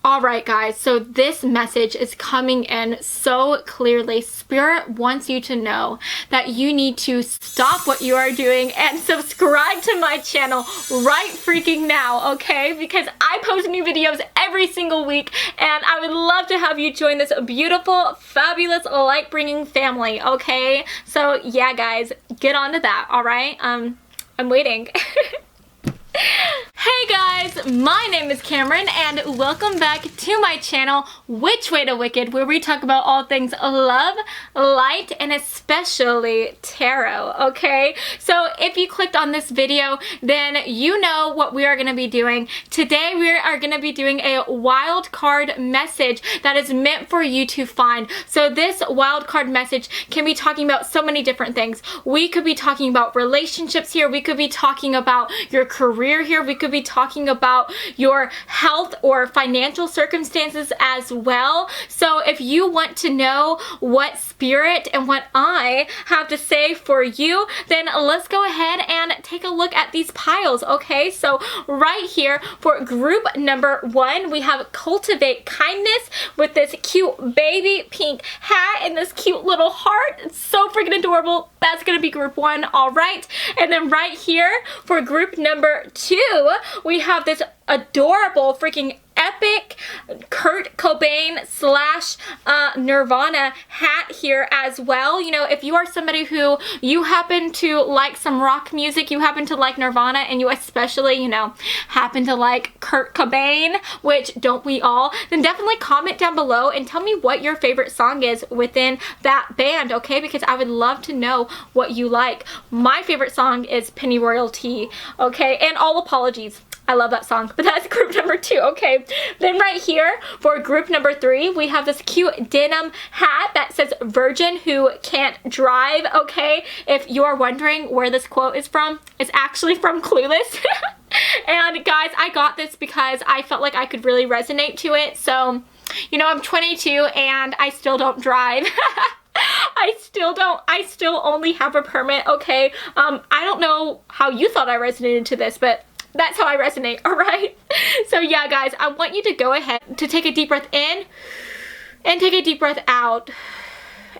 Alright guys, so this message is coming in so clearly. Spirit wants you to know that you need to stop what you are doing and subscribe to my channel right freaking now, okay? Because I post new videos every single week and I would love to have you join this beautiful, fabulous, light-bringing family, okay? So yeah guys, get on to that, alright? I'm waiting. Hey guys, my name is Cameron and welcome back to my channel, Which Way to Wicked, where we talk about all things love, light, and especially tarot, okay? So if you clicked on this video, then you know what we are going to be doing. Today we are going to be doing a wild card message that is meant for you to find. So this wild card message can be talking about so many different things. We could be talking about relationships here, we could be talking about your career here, we could be talking about your health or financial circumstances as well. So if you want to know what Spirit and what I have to say for you, then let's go ahead and take a look at these piles, okay? So right here for group number 1, we have Cultivate Kindness with this cute baby pink hat and this cute little heart. It's so freaking adorable. That's gonna be group 1, all right? And then right here for group number 2, we have this adorable freaking epic Kurt Cobain slash Nirvana hat here as well. You know, if you are somebody who you happen to like some rock music, you happen to like Nirvana, and you especially, you know, happen to like Kurt Cobain, which don't we all, then definitely comment down below and tell me what your favorite song is within that band, okay? Because I would love to know what you like. My favorite song is Penny Royalty, okay? And all apologies, I love that song, but that's group number 2, okay? Then right here, for group number 3, we have this cute denim hat that says Virgin Who Can't Drive, okay? If you're wondering where this quote is from, it's actually from Clueless. And guys, I got this because I felt like I could really resonate to it. So, you know, I'm 22 and I still don't drive. I still only have a permit, okay? I don't know how you thought I resonated to this, but that's how I resonate, alright? So yeah, guys, I want you to go ahead to take a deep breath in and take a deep breath out.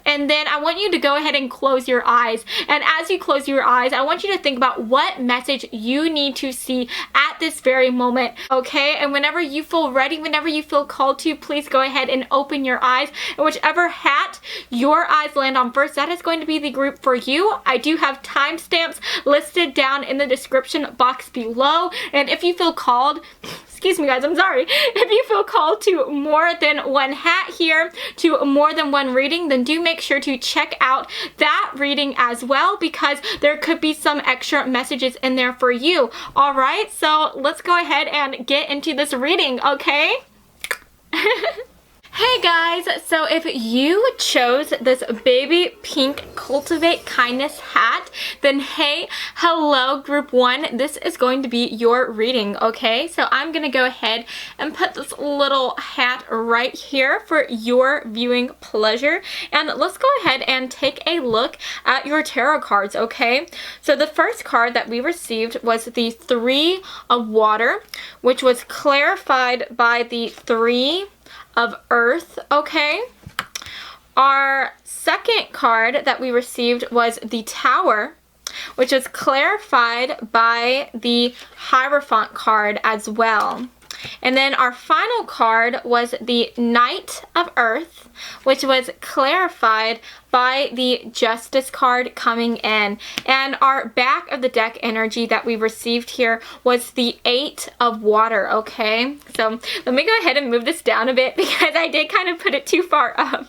And then I want you to go ahead and close your eyes. And as you close your eyes, I want you to think about what message you need to see at this very moment, okay? And whenever you feel ready, whenever you feel called to, please go ahead and open your eyes. And whichever hat your eyes land on first, that is going to be the group for you. I do have timestamps listed down in the description box below. And if you feel called, excuse me guys, I'm sorry. If you feel called to more than one hat here, to more than one reading, then do make sure to check out that reading as well, because there could be some extra messages in there for you. Alright, so let's go ahead and get into this reading, okay? Hey guys, so if you chose this baby pink Cultivate Kindness hat, then hey, hello group 1, this is going to be your reading, okay? So I'm gonna go ahead and put this little hat right here for your viewing pleasure, and let's go ahead and take a look at your tarot cards, okay? So the first card that we received was the 3 of Water, which was clarified by the 3 of Earth, okay? Our second card that we received was the Tower, which was clarified by the Hierophant card as well. And then our final card was the Knight of Earth, which was clarified by the Justice card coming in. And our back of the deck energy that we received here was the 8 of Water, okay? So let me go ahead and move this down a bit because I did kind of put it too far up.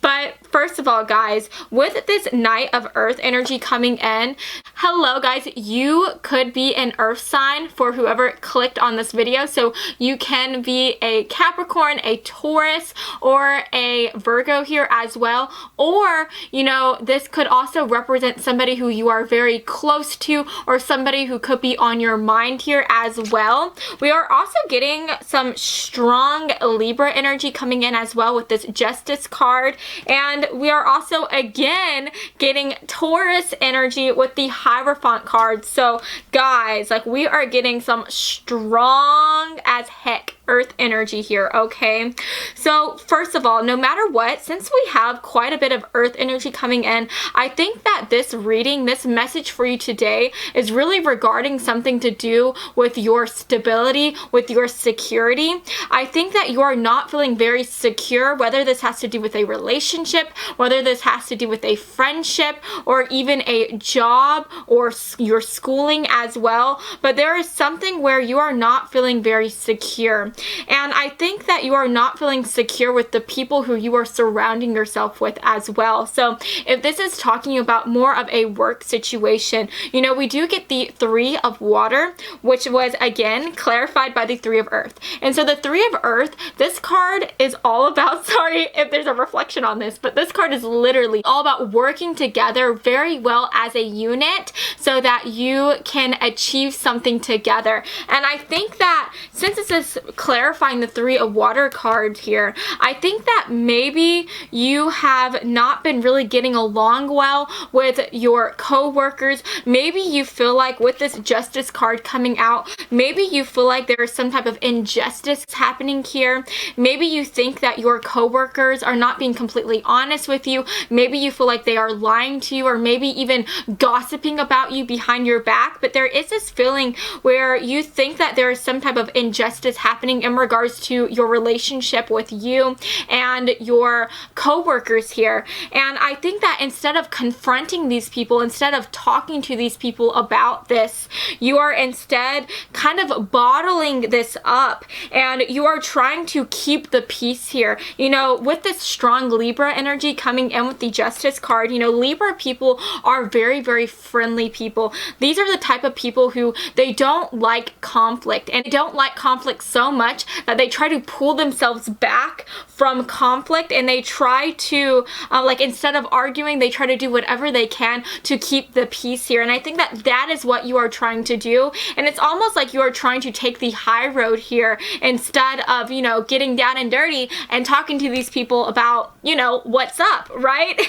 But first of all, guys, with this Knight of Earth energy coming in, hello guys, you could be an earth sign for whoever clicked on this video. So you can be a Capricorn, a Taurus, or a Virgo here as well. Or, you know, this could also represent somebody who you are very close to, or somebody who could be on your mind here as well. We are also getting some strong Libra energy coming in as well with this Justice card, and we are also again getting Taurus energy with the Hierophant card. So guys, like, we are getting some strong as heck earth energy here, okay? So first of all, no matter what, since we have quite a bit of earth energy coming in, I think that this reading, this message for you today is really regarding something to do with your stability, with your security. I think that you are not feeling very secure, whether this has to do with a relationship, whether this has to do with a friendship, or even a job, or your schooling as well. But there is something where you are not feeling very secure. And I think that you are not feeling secure with the people who you are surrounding yourself with as well. So if this is talking about more of a work situation, you know, we do get the 3 of water, which was again clarified by the 3 of earth. And so the 3 of earth, this card is all about, sorry if there's a reflection on this, but this card is literally all about working together very well as a unit so that you can achieve something together. And I think that since this is clarifying the 3 of water card here, I think that maybe you have not been really getting along well with your co-workers. Maybe you feel like with this justice card coming out, maybe you feel like there is some type of injustice happening here. Maybe you think that your co-workers are not being completely honest with you. Maybe you feel like they are lying to you, or maybe even gossiping about you behind your back. But there is this feeling where you think that there is some type of injustice happening in regards to your relationship with you and your co-workers here. And I think that instead of confronting these people, instead of talking to these people about this, you are instead kind of bottling this up, and you are trying to keep the peace here. You know, with this strong Libra energy coming in with the Justice card, you know, Libra people are very, very friendly people. These are the type of people who they don't like conflict, and they don't like conflict so much that they try to pull themselves back from conflict, and they try to like, instead of arguing, they try to do whatever they can to keep the peace here. And I think that that is what you are trying to do, and it's almost like you are trying to take the high road here instead of, you know, getting down and dirty and talking to these people about, you know, what's up, right?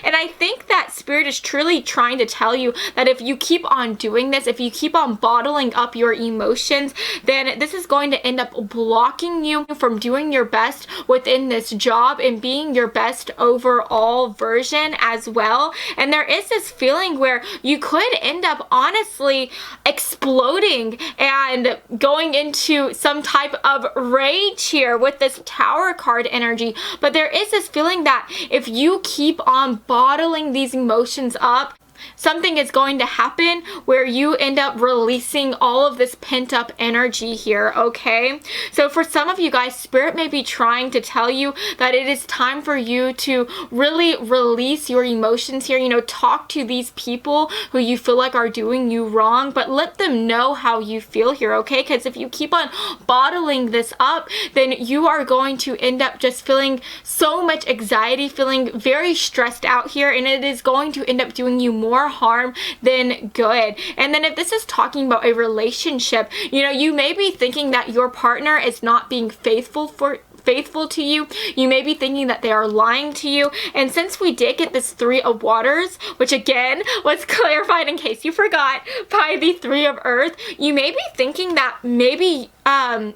And I think that Spirit is truly trying to tell you that if you keep on doing this, if you keep on bottling up your emotions, then this is going to end up blocking you from doing your best within this job and being your best overall version as well. And there is this feeling where you could end up honestly exploding and going into some type of rage here with this Tower card energy. But there is this feeling that if you keep on bottling these emotions up, something is going to happen where you end up releasing all of this pent up energy here, okay? So for some of you guys, Spirit may be trying to tell you that it is time for you to really release your emotions here. You know, talk to these people who you feel like are doing you wrong, but let them know how you feel here, okay? Because if you keep on bottling this up, then you are going to end up just feeling so much anxiety, feeling very stressed out here, and it is going to end up doing you more harm than good. And then if this is talking about a relationship, you know, you may be thinking that your partner is not being faithful to you. You may be thinking that they are lying to you. And since we did get this 3 of waters, which again was clarified in case you forgot by the 3 of earth, you may be thinking that maybe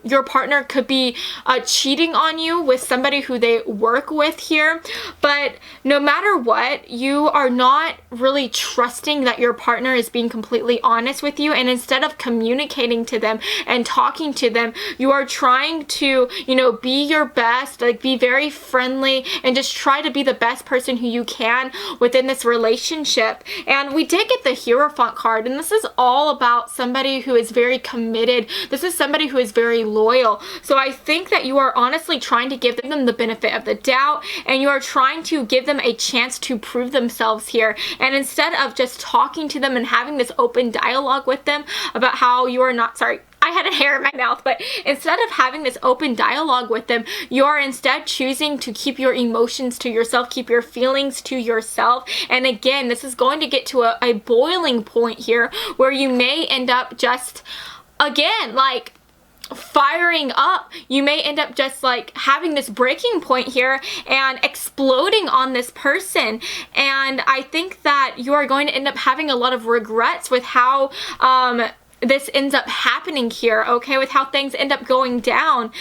your partner could be cheating on you with somebody who they work with here. But no matter what, you are not really trusting that your partner is being completely honest with you, and instead of communicating to them and talking to them, you are trying to, you know, be your best, like be very friendly and just try to be the best person who you can within this relationship. And we did get the Hierophant card, and this is all about somebody who is very committed. This is somebody who is very loyal. So I think that you are honestly trying to give them the benefit of the doubt, and you are trying to give them a chance to prove themselves here. And instead of just talking to them and having this open dialogue with them about how you are not, sorry, I had a hair in my mouth, but instead of having this open dialogue with them, you are instead choosing to keep your emotions to yourself, keep your feelings to yourself. And again, this is going to get to a boiling point here where you may end up just, again, like firing up. You may end up just like having this breaking point here and exploding on this person. And I think that you are going to end up having a lot of regrets with how this ends up happening here, okay, with how things end up going down.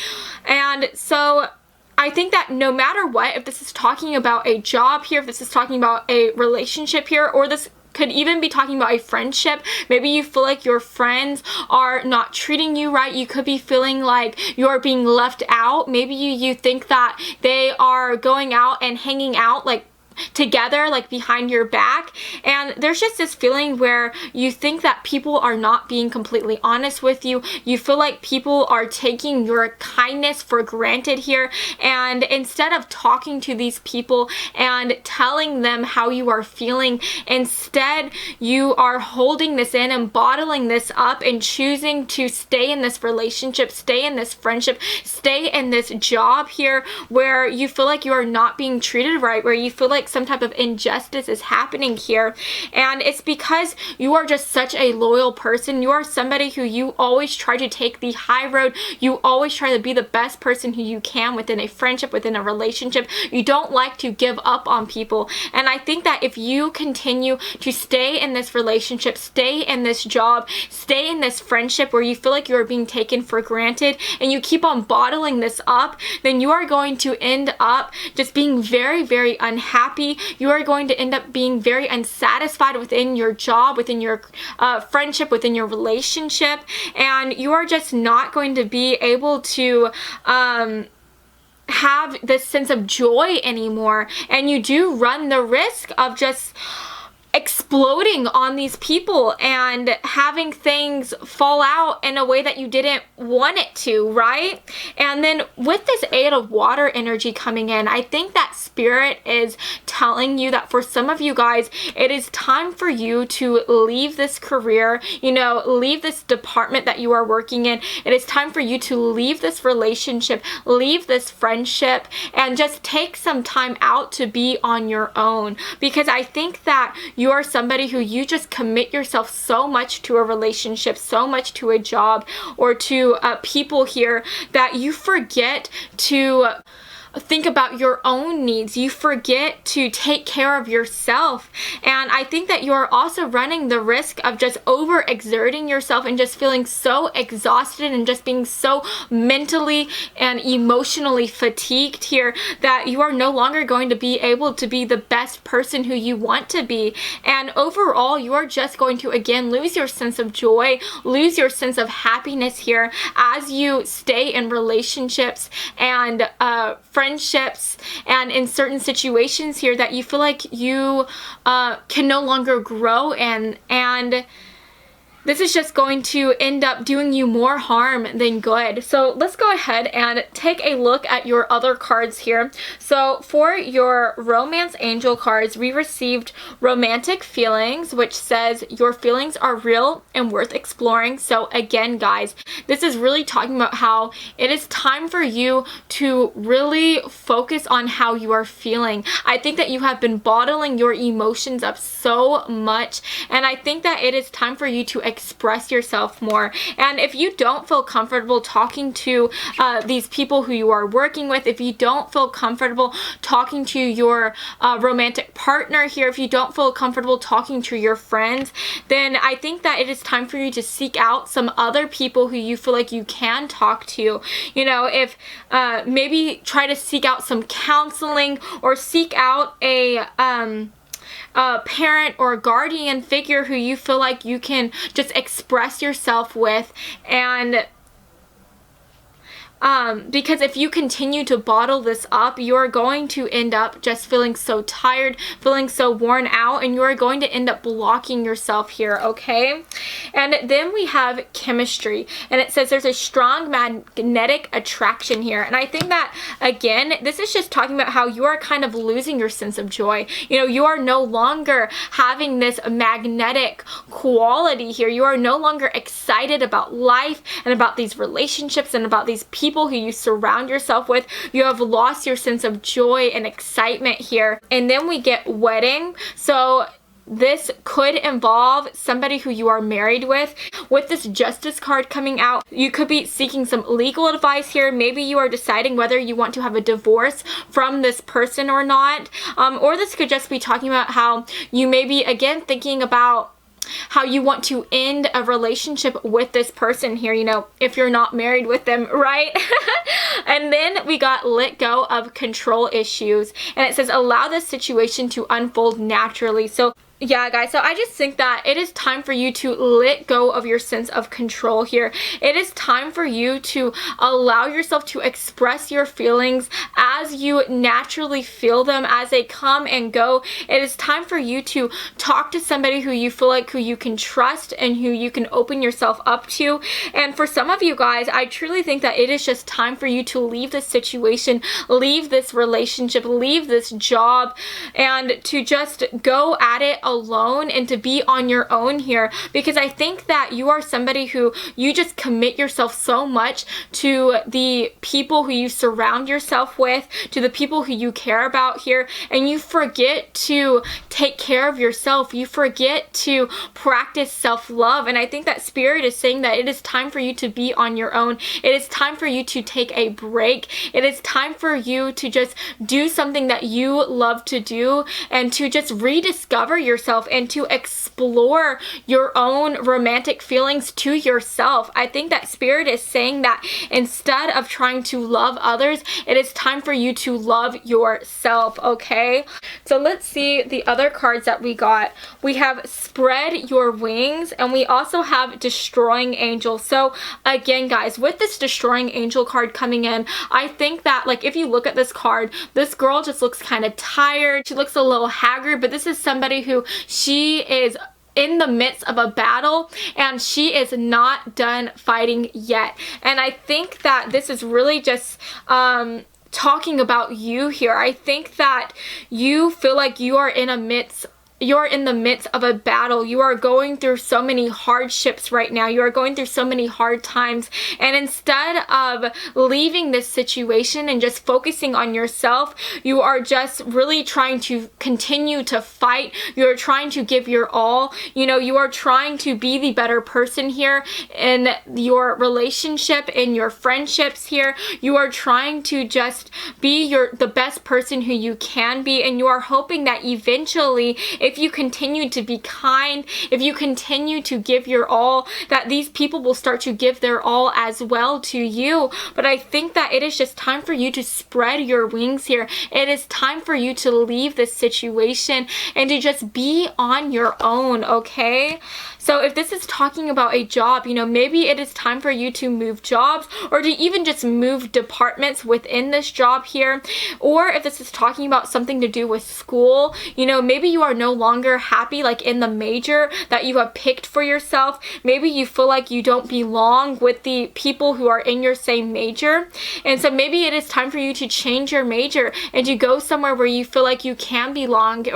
And so I think that no matter what, if this is talking about a job here, if this is talking about a relationship here, or this could even be talking about a friendship. Maybe you feel like your friends are not treating you right. You could be feeling like you're being left out. Maybe you think that they are going out and hanging out like together, like behind your back, and there's just this feeling where you think that people are not being completely honest with you. You feel like people are taking your kindness for granted here, and instead of talking to these people and telling them how you are feeling, instead you are holding this in and bottling this up and choosing to stay in this relationship, stay in this friendship, stay in this job here where you feel like you are not being treated right, where you feel like some type of injustice is happening here. And it's because you are just such a loyal person. You are somebody who you always try to take the high road. You always try to be the best person who you can within a friendship, within a relationship. You don't like to give up on people. And I think that if you continue to stay in this relationship, stay in this job, stay in this friendship where you feel like you are being taken for granted, and you keep on bottling this up, then you are going to end up just being very, very unhappy. You are going to end up being very unsatisfied within your job, within your friendship, within your relationship, and you are just not going to be able to have this sense of joy anymore. And you do run the risk of just exploding on these people and having things fall out in a way that you didn't want it to, right? And then with this 8 of water energy coming in, I think that spirit is telling you that for some of you guys, it is time for you to leave this career, you know, leave this department that you are working in. It is time for you to leave this relationship, leave this friendship, and just take some time out to be on your own. Because I think that you are somebody who you just commit yourself so much to a relationship, so much to a job, or to people here, that you forget to think about your own needs. You forget to take care of yourself. And I think that you're also running the risk of just overexerting yourself and just feeling so exhausted and just being so mentally and emotionally fatigued here that you are no longer going to be able to be the best person who you want to be. And overall, you are just going to again lose your sense of joy, lose your sense of happiness here as you stay in relationships and friendships and in certain situations here that you feel like you can no longer grow in, and this is just going to end up doing you more harm than good. So let's go ahead and take a look at your other cards here. So for your romance angel cards, we received romantic feelings, which says your feelings are real and worth exploring. So again, guys, this is really talking about how it is time for you to really focus on how you are feeling. I think that you have been bottling your emotions up so much, and I think that it is time for you to express yourself more. And if you don't feel comfortable talking to these people who you are working with, if you don't feel comfortable talking to your romantic partner here, if you don't feel comfortable talking to your friends, then I think that it is time for you to seek out some other people who you feel like you can talk to. You know, if maybe try to seek out some counseling, or seek out a parent or guardian figure who you feel like you can just express yourself with. And because if you continue to bottle this up, you're going to end up just feeling so tired, feeling so worn out, and you're going to end up blocking yourself here, okay? And then we have chemistry, and it says there's a strong magnetic attraction here. And I think that, again, this is just talking about how you are kind of losing your sense of joy. You know, you are no longer having this magnetic quality here. You are no longer excited about life and about these relationships and about these people who you surround yourself with. You have lost your sense of joy and excitement here. And then we get wedding. So this could involve somebody who you are married with. With this justice card coming out, you could be seeking some legal advice here. Maybe you are deciding whether you want to have a divorce from this person or not. Or this could just be talking about how you may be, again, thinking about how you want to end a relationship with this person here, you know, if you're not married with them, right? And then we got let go of control issues, and it says allow this situation to unfold naturally. So yeah, guys, so I just think that it is time for you to let go of your sense of control here. It is time for you to allow yourself to express your feelings as you naturally feel them, as they come and go. It is time for you to talk to somebody who you feel like who you can trust and who you can open yourself up to. And for some of you guys, I truly think that it is just time for you to leave this situation, leave this relationship, leave this job, and to just go at it alone and to be on your own here, because I think that you are somebody who you just commit yourself so much to the people who you surround yourself with, to the people who you care about here, and you forget to take care of yourself. You forget to practice self-love. And I think that Spirit is saying that it is time for you to be on your own. It is time for you to take a break. It is time for you to just do something that you love to do, and to just rediscover yourself and to explore your own romantic feelings to yourself. I think that Spirit is saying that instead of trying to love others, it is time for you to love yourself, okay? So let's see the other cards that we got. We have spread your wings, and we also have destroying angel. So again, guys, with this destroying angel card coming in, I think that, like, if you look at this card, this girl just looks kind of tired. She looks a little haggard, but this is somebody who she is in the midst of a battle, and she is not done fighting yet. And I think that this is really just talking about you here. I think that you feel like you are in the midst of a battle. You are going through so many hardships right now. You are going through so many hard times. And instead of leaving this situation and just focusing on yourself, you are just really trying to continue to fight. You are trying to give your all. You know, you are trying to be the better person here in your relationship, in your friendships here. You are trying to just be the best person who you can be. And you are hoping that eventually, if you continue to be kind, if you continue to give your all, that these people will start to give their all as well to you. But I think that it is just time for you to spread your wings here. It is time for you to leave this situation and to just be on your own, okay? So if this is talking about a job, you know, maybe it is time for you to move jobs, or to even just move departments within this job here. Or if this is talking about something to do with school, you know, maybe you are no longer happy like in the major that you have picked for yourself. Maybe you feel like you don't belong with the people who are in your same major. And so maybe it is time for you to change your major and to go somewhere where you feel like you can belong,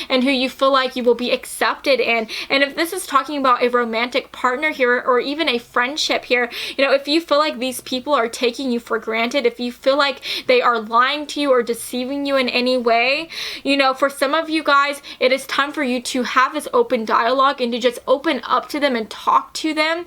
and who you feel like you will be accepted in. And if this is talking about a romantic partner here, or even a friendship here, you know, if you feel like these people are taking you for granted, if you feel like they are lying to you or deceiving you in any way, you know, for some of you guys, it is time for you to have this open dialogue and to just open up to them and talk to them,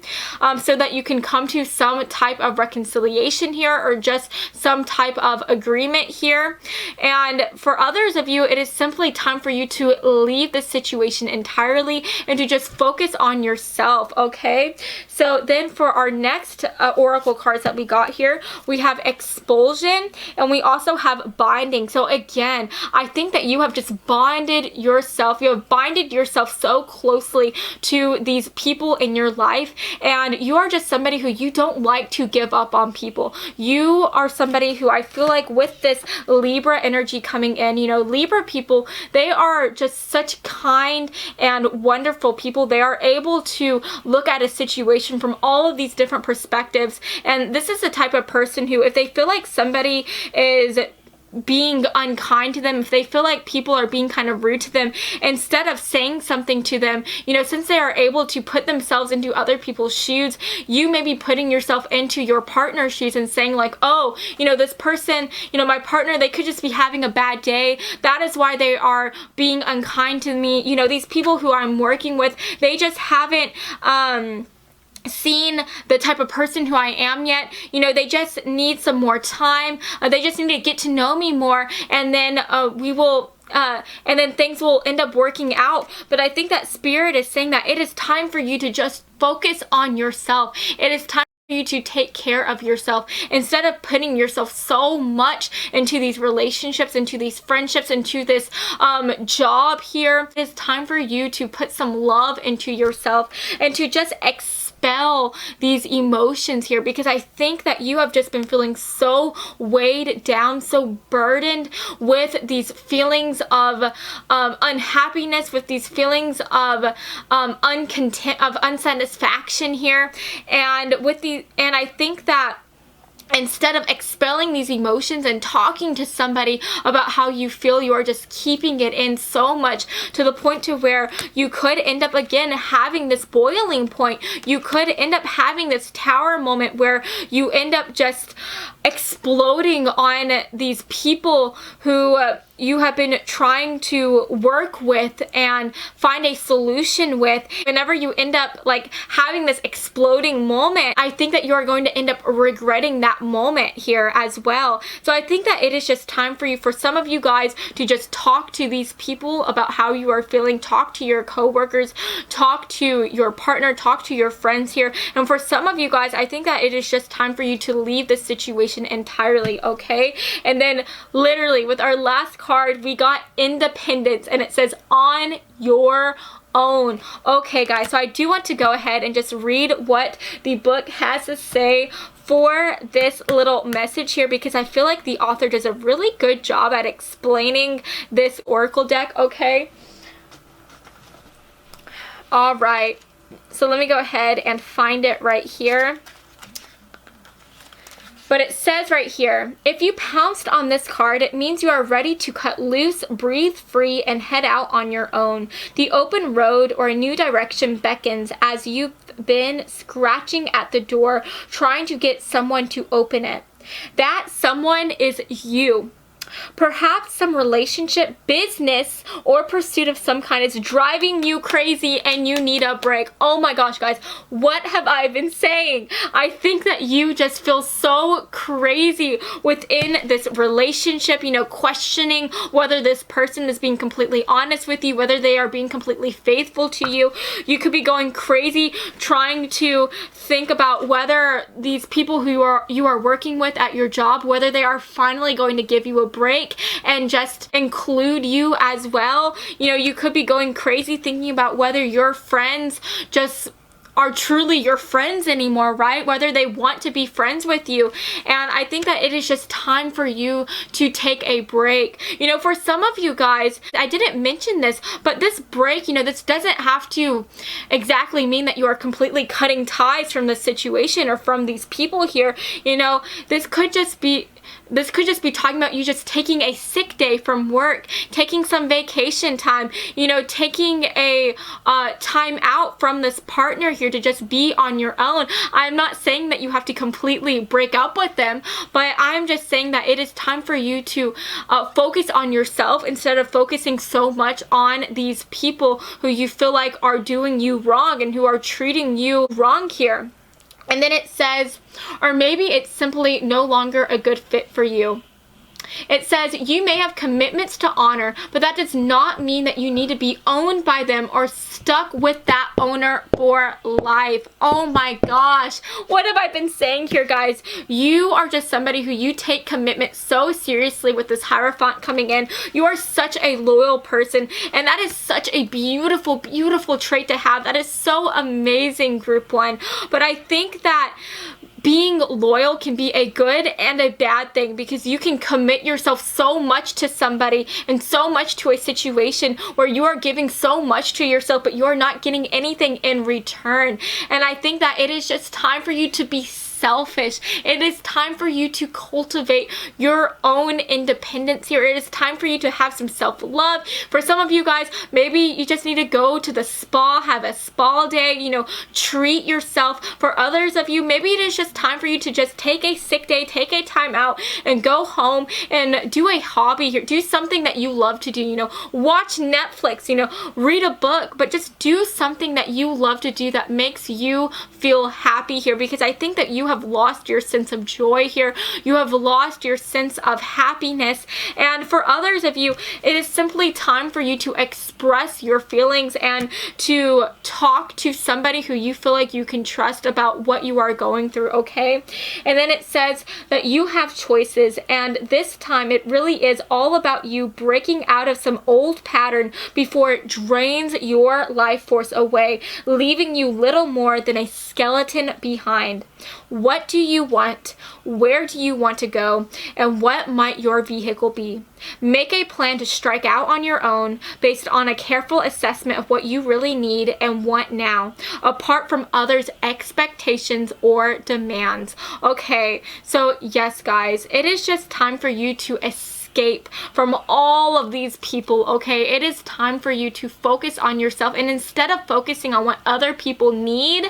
so that you can come to some type of reconciliation here, or just some type of agreement here. And for others of you, it is simply time for you to leave this situation entirely and to just focus on yourself, okay? So then for our next oracle cards that we got here, we have expulsion, and we also have binding. So again, I think that you have just bonded yourself. You have binded yourself so closely to these people in your life, and you are just somebody who you don't like to give up on people. You are somebody who I feel like with this Libra energy coming in, you know, Libra people, they are just such kind and wonderful people. They are able to look at a situation from all of these different perspectives. And this is the type of person who, if they feel like somebody is being unkind to them, if they feel like people are being kind of rude to them, instead of saying something to them, you know, since they are able to put themselves into other people's shoes, you may be putting yourself into your partner's shoes and saying like, oh, you know, this person, you know, my partner, they could just be having a bad day. That is why they are being unkind to me. You know, these people who I'm working with, they just haven't seen the type of person who I am yet. You know, they just need some more time. They just need to get to know me more, and then we will and then things will end up working out. But I think that Spirit is saying that it is time for you to just focus on yourself. It is time for you to take care of yourself instead of putting yourself so much into these relationships, into these friendships, into this job here. It is time for you to put some love into yourself and to just expel these emotions here, because I think that you have just been feeling so weighed down, so burdened with these feelings of unhappiness, with these feelings of unsatisfaction here, and I think that instead of expelling these emotions and talking to somebody about how you feel, you are just keeping it in so much, to the point to where you could end up again having this boiling point. You could end up having this tower moment where you end up just exploding on these people who you have been trying to work with and find a solution with. Whenever you end up like having this exploding moment, I think that you are going to end up regretting that moment here as well. So I think that it is just time for you, for some of you guys, to just talk to these people about how you are feeling. Talk to your coworkers, talk to your partner, talk to your friends here. And for some of you guys, I think that it is just time for you to leave this situation entirely, okay? And then literally with our last card, we got independence, and it says on your own. Okay guys, so I do want to go ahead and just read what the book has to say for this little message here, because I feel like the author does a really good job at explaining this oracle deck, okay? All right, so let me go ahead and find it right here. But it says right here, if you pounced on this card, it means you are ready to cut loose, breathe free, and head out on your own. The open road or a new direction beckons as you've been scratching at the door, trying to get someone to open it. That someone is you. Perhaps some relationship, business, or pursuit of some kind is driving you crazy and you need a break. Oh my gosh, guys, what have I been saying? I think that you just feel so crazy within this relationship, you know, questioning whether this person is being completely honest with you, whether they are being completely faithful to you. You could be going crazy trying to think about whether these people who you are working with at your job, whether they are finally going to give you a break and just include you as well. You know, you could be going crazy thinking about whether your friends just are truly your friends anymore, right? Whether they want to be friends with you. And I think that it is just time for you to take a break. You know, for some of you guys, I didn't mention this, but this break, you know, this doesn't have to exactly mean that you are completely cutting ties from the situation or from these people here. You know, this could just be talking about you just taking a sick day from work, taking some vacation time, you know, taking a time out from this partner here to just be on your own. I'm not saying that you have to completely break up with them, but I'm just saying that it is time for you to focus on yourself instead of focusing so much on these people who you feel like are doing you wrong and who are treating you wrong here. And then it says, or maybe it's simply no longer a good fit for you. It says, you may have commitments to honor, but that does not mean that you need to be owned by them or stuck with that owner for life. Oh my gosh. What have I been saying here, guys? You are just somebody who you take commitment so seriously with this Hierophant coming in. You are such a loyal person, and that is such a beautiful, beautiful trait to have. That is so amazing, Group 1. But I think that being loyal can be a good and a bad thing, because you can commit yourself so much to somebody and so much to a situation where you are giving so much to yourself, but you are not getting anything in return. And I think that it is just time for you to be selfish. It is time for you to cultivate your own independence here. It is time for you to have some self-love. For some of you guys, maybe you just need to go to the spa, have a spa day, you know, treat yourself. For others of you, maybe it is just time for you to just take a sick day, take a time out, and go home and do a hobby here. Do something that you love to do, you know, watch Netflix, you know, read a book, but just do something that you love to do that makes you feel happy here, because I think that you you have lost your sense of joy here. You have lost your sense of happiness. And for others of you, it is simply time for you to express your feelings and to talk to somebody who you feel like you can trust about what you are going through, okay? And then it says that you have choices, and this time it really is all about you breaking out of some old pattern before it drains your life force away, leaving you little more than a skeleton behind. What do you want? Where do you want to go? And what might your vehicle be? Make a plan to strike out on your own based on a careful assessment of what you really need and want now, apart from others' expectations or demands. Okay, so yes, guys, it is just time for you to escape from all of these people, okay? It is time for you to focus on yourself, and instead of focusing on what other people need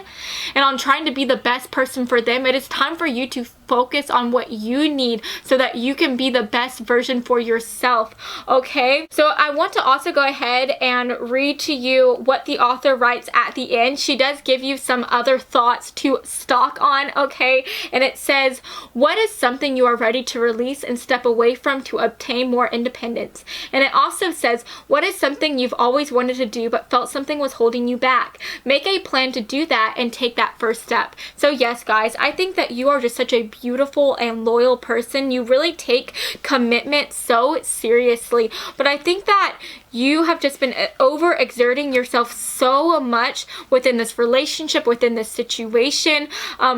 and on trying to be the best person for them, it is time for you to focus on what you need so that you can be the best version for yourself, okay? So I want to also go ahead and read to you what the author writes at the end. She does give you some other thoughts to stock on, okay? And it says, what is something you are ready to release and step away from to obtain more independence? And it also says, what is something you've always wanted to do but felt something was holding you back? Make a plan to do that and take that first step. So yes, guys, I think that you are just such a beautiful and loyal person. You really take commitment so seriously, but I think that you have just been overexerting yourself so much within this relationship, within this situation,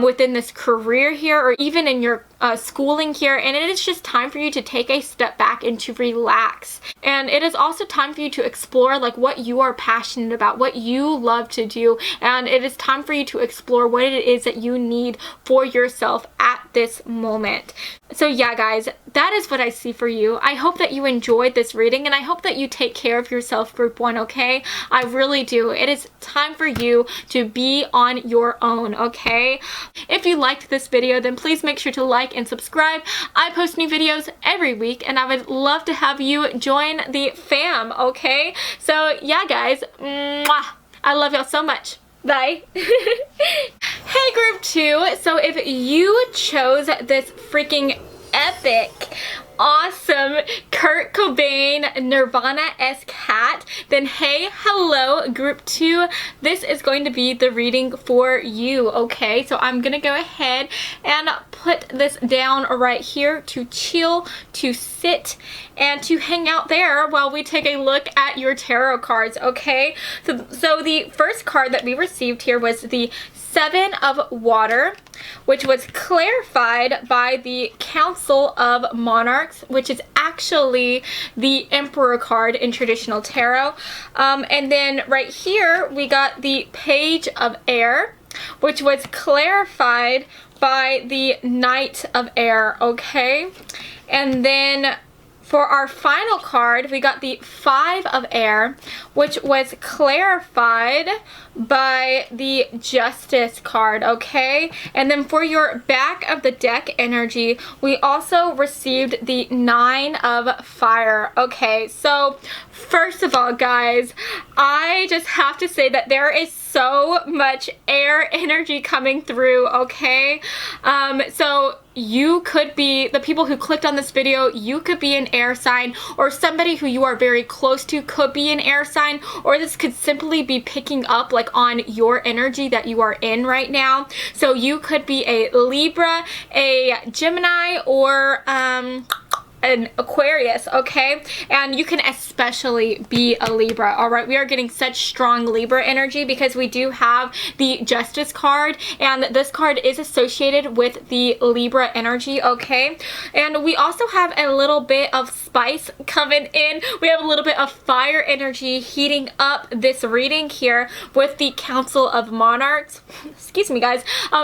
within this career here, or even in your schooling here, and it is just time for you to take a step back and to relax. And it is also time for you to explore like what you are passionate about, what you love to do, and it is time for you to explore what it is that you need for yourself at this moment. So yeah, guys, that is what I see for you. I hope that you enjoyed this reading, and I hope that you take care of yourself, group 1, okay? I really do. It is time for you to be on your own, okay? If you liked this video, then please make sure to like and subscribe. I post new videos every week, and I would love to have you join the fam, okay? So yeah, guys, mwah, I love y'all so much. Bye. Hey, group 2. So if you chose this freaking epic, awesome Kurt Cobain Nirvana-esque hat, then hey, hello, group 2. This is going to be the reading for you, okay? So I'm gonna go ahead and put this down right here to chill, to sit, and to hang out there while we take a look at your tarot cards, okay? So the first card that we received here was the 7 of Water, which was clarified by the Council of Monarchs, which is actually the Emperor card in traditional tarot. And then right here we got the Page of Air, which was clarified by the Knight of Air, okay? And then for our final card, we got the 5 of Air, which was clarified by the Justice card, okay? And then for your back of the deck energy, we also received the 9 of Fire, okay? So first of all, guys, I just have to say that there is so much air energy coming through, okay? So you could be, the people who clicked on this video, you could be an air sign, or somebody who you are very close to could be an air sign, or this could simply be picking up like on your energy that you are in right now. So you could be a Libra, a Gemini, or an Aquarius, okay? And you can especially be a Libra, all right? We are getting such strong Libra energy because we do have the Justice card, and this card is associated with the Libra energy, okay? And we also have a little bit of spice coming in. We have a little bit of fire energy heating up this reading here with the Council of Monarchs. Excuse me, guys.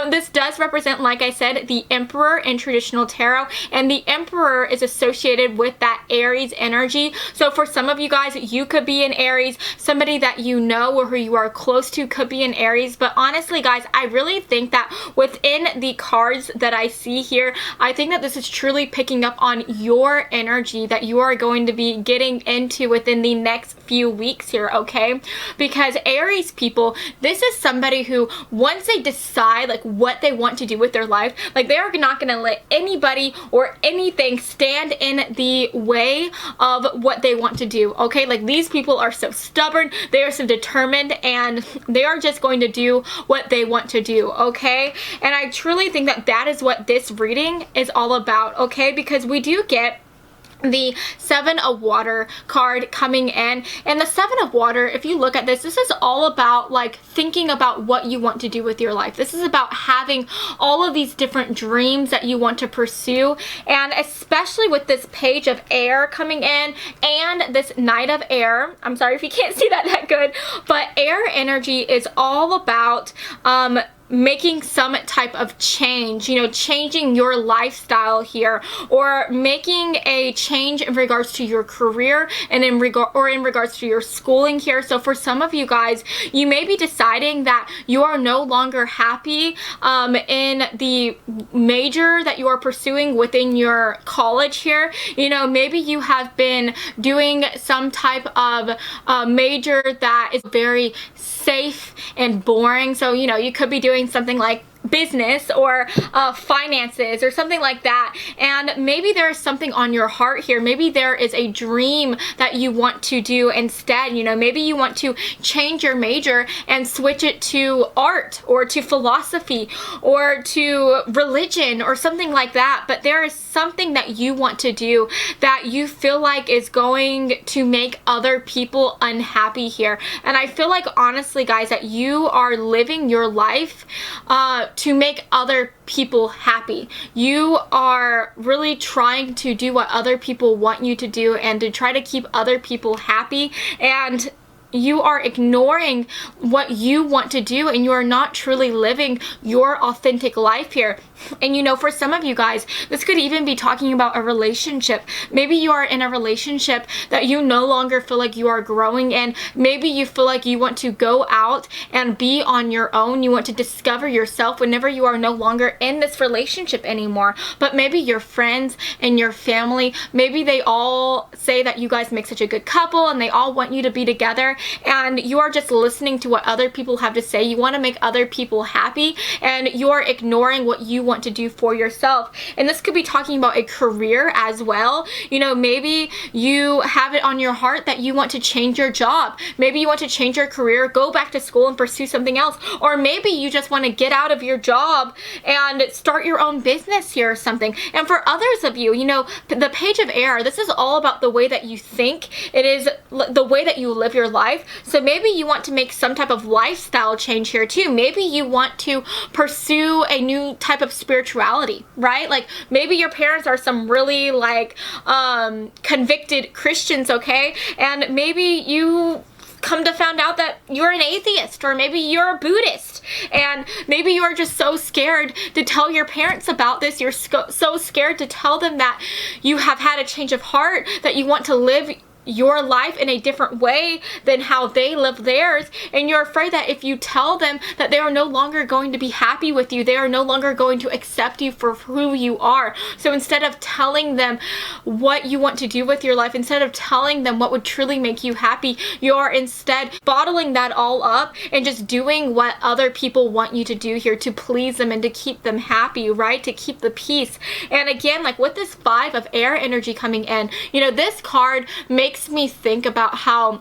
This does represent, like I said, the Emperor in traditional tarot, and the Emperor is associated associated with that Aries energy. So for some of you guys, you could be an Aries. Somebody that you know or who you are close to could be an Aries. But honestly, guys, I really think that within the cards that I see here, I think that this is truly picking up on your energy that you are going to be getting into within the next few weeks here, okay? Because Aries people, this is somebody who, once they decide like what they want to do with their life, like they are not going to let anybody or anything stand in the way of what they want to do, okay? Like these people are so stubborn, they are so determined, and they are just going to do what they want to do, okay? And I truly think that that is what this reading is all about, okay? Because we do get the Seven of Water card coming in, and the Seven of Water, if you look at this is all about like thinking about what you want to do with your life. This is about having all of these different dreams that you want to pursue, and especially with this Page of Air coming in and this Knight of Air. I'm sorry if you can't see that good, but air energy is all about making some type of change, you know, changing your lifestyle here, or making a change in regards to your career and in regards to your schooling here. So for some of you guys, you may be deciding that you are no longer happy in the major that you are pursuing within your college here. You know, maybe you have been doing some type of major that is very safe and boring. So, you know, you could be doing something like business or finances or something like that, and maybe there is something on your heart here. Maybe there is a dream that you want to do instead. You know, maybe you want to change your major and switch it to art or to philosophy or to religion or something like that, but there is something that you want to do that you feel like is going to make other people unhappy here. And I feel like, honestly guys, that you are living your life to make other people happy. You are really trying to do what other people want you to do and to try to keep other people happy, and you are ignoring what you want to do, and you are not truly living your authentic life here. And you know, for some of you guys, this could even be talking about a relationship. Maybe you are in a relationship that you no longer feel like you are growing in. Maybe you feel like you want to go out and be on your own. You want to discover yourself whenever you are no longer in this relationship anymore. But maybe your friends and your family, maybe they all say that you guys make such a good couple and they all want you to be together, and you are just listening to what other people have to say. You want to make other people happy, and you are ignoring what you want to do for yourself. And this could be talking about a career as well. You know, maybe you have it on your heart that you want to change your job. Maybe you want to change your career, go back to school and pursue something else. Or maybe you just want to get out of your job and start your own business here or something. And for others of you, you know, the Page of Air, this is all about the way that you think. It is the way that you live your life. So maybe you want to make some type of lifestyle change here too. Maybe you want to pursue a new type of spirituality, right? Like maybe your parents are some really like convicted Christians, okay? And maybe you come to find out that you're an atheist, or maybe you're a Buddhist, and maybe you are just so scared to tell your parents about this. You're so scared to tell them that you have had a change of heart, that you want to live your life in a different way than how they live theirs, and you're afraid that if you tell them that they are no longer going to be happy with you, they are no longer going to accept you for who you are. So instead of telling them what you want to do with your life, instead of telling them what would truly make you happy, you are instead bottling that all up and just doing what other people want you to do here to please them and to keep them happy, right? To keep the peace. And again, like with this Five of Air energy coming in, you know, this card makes me think about how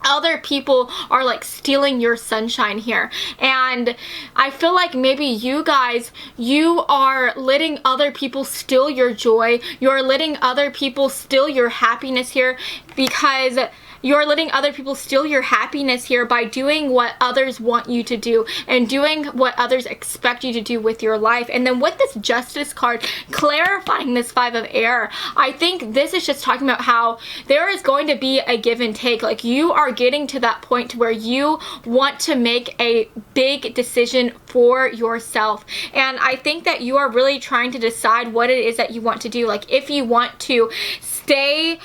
other people are like stealing your sunshine here. And I feel like maybe you guys, you are letting other people steal your joy. You're letting other people steal your happiness here, because you're letting other people steal your happiness here by doing what others want you to do and doing what others expect you to do with your life. And then with this Justice card clarifying this Five of Air, I think this is just talking about how there is going to be a give and take. Like you are getting to that point where you want to make a big decision for yourself. And I think that you are really trying to decide what it is that you want to do. Like, if you want to stay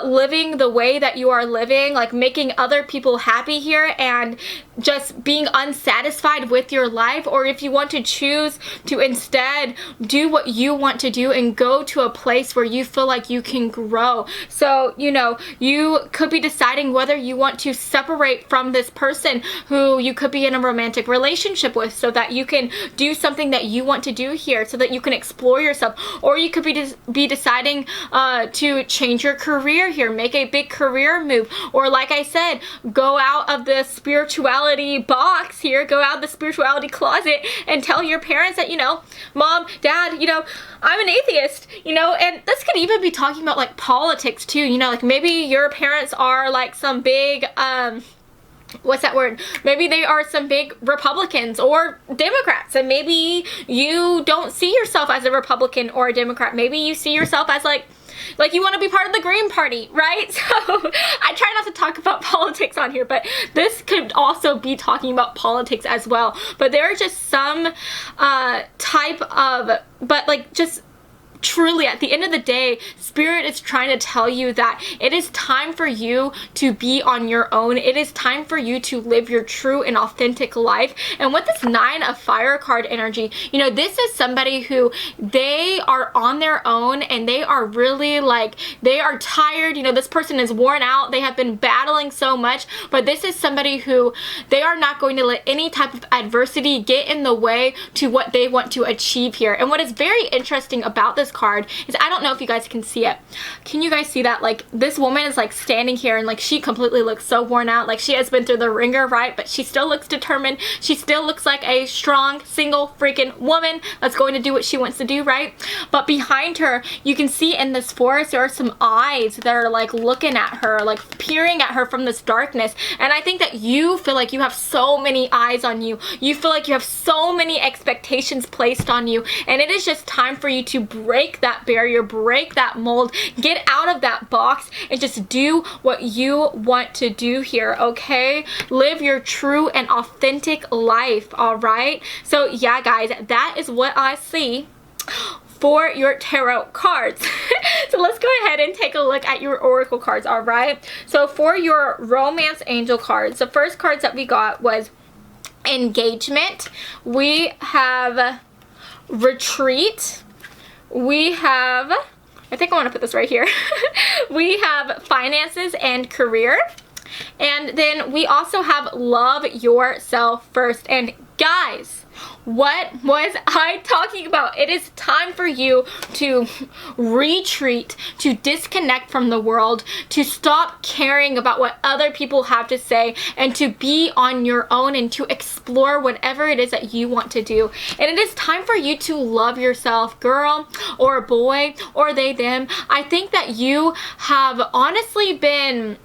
living the way that you are living, like making other people happy here and just being unsatisfied with your life, or if you want to choose to instead do what you want to do and go to a place where you feel like you can grow. So, you know, you could be deciding whether you want to separate from this person who you could be in a romantic relationship with, so that you can do something that you want to do here, so that you can explore yourself. Or you could be deciding to change your career here, make a big career move, or like I said, go out of the spirituality box here, go out of the spirituality closet and tell your parents that, you know, Mom, Dad, you know, I'm an atheist, you know. And this could even be talking about like politics too, you know, like maybe your parents are like some big what's that word? Maybe they are some big Republicans or Democrats, and maybe you don't see yourself as a Republican or a Democrat. Maybe you see yourself as like you want to be part of the Green Party, right? So I try not to talk about politics on here, but this could also be talking about politics as well. But there are just some type of, but like just truly at the end of the day, Spirit is trying to tell you that it is time for you to be on your own. It is time for you to live your true and authentic life. And with this 9 of Fire card energy, you know, this is somebody who they are on their own and they are really like, they are tired. You know, this person is worn out. They have been battling so much, but this is somebody who they are not going to let any type of adversity get in the way to what they want to achieve here. And what is very interesting about this card is, I don't know if you guys can see it. Can you guys see that? Like, this woman is like standing here and like she completely looks so worn out. Like, she has been through the ringer, right? But she still looks determined. She still looks like a strong, single freaking woman that's going to do what she wants to do, right? But behind her, you can see in this forest, there are some eyes that are like looking at her, like peering at her from this darkness. And I think that you feel like you have so many eyes on you. You feel like you have so many expectations placed on you. And it is just time for you to break that barrier, break that mold, get out of that box and just do what you want to do here, okay? Live your true and authentic life, all right? So yeah, guys, that is what I see for your tarot cards. So let's go ahead and take a look at your oracle cards, all right? So for your romance angel cards, the first cards that we got was engagement. We have retreat. We have, I think I want to put this right here. We have finances and career. And then we also have love yourself first. And guys, what was I talking about? It is time for you to retreat, to disconnect from the world, to stop caring about what other people have to say, and to be on your own and to explore whatever it is that you want to do. And it is time for you to love yourself, girl or boy or they, them. I think that you have honestly been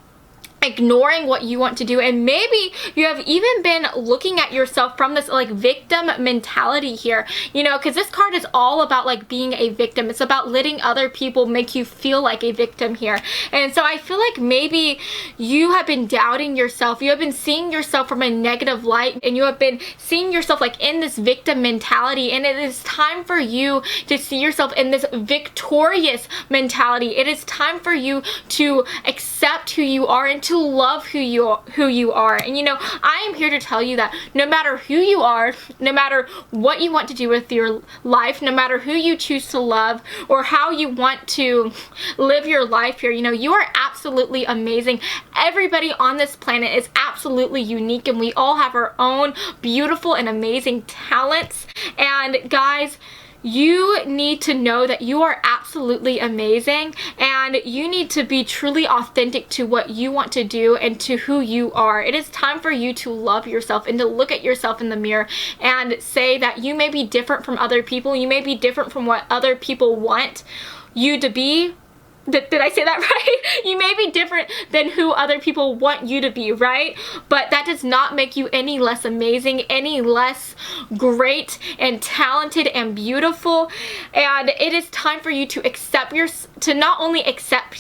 ignoring what you want to do, and maybe you have even been looking at yourself from this like victim mentality here, you know, because this card is all about like being a victim. It's about letting other people make you feel like a victim here. And so I feel like maybe you have been doubting yourself. You have been seeing yourself from a negative light, and you have been seeing yourself like in this victim mentality, and it is time for you to see yourself in this victorious mentality. It is time for you to accept who you are and to love who you are. And you know, I am here to tell you that no matter who you are, no matter what you want to do with your life, no matter who you choose to love or how you want to live your life here, you know, you are absolutely amazing. Everybody on this planet is absolutely unique, and we all have our own beautiful and amazing talents. And guys, you need to know that you are absolutely amazing, and you need to be truly authentic to what you want to do and to who you are. It is time for you to love yourself and to look at yourself in the mirror and say that you may be different from other people. You may be different from what other people want you to be. Did I say that right? You may be different than who other people want you to be, right? But that does not make you any less amazing, any less great and talented and beautiful. And it is time for you to accept to not only accept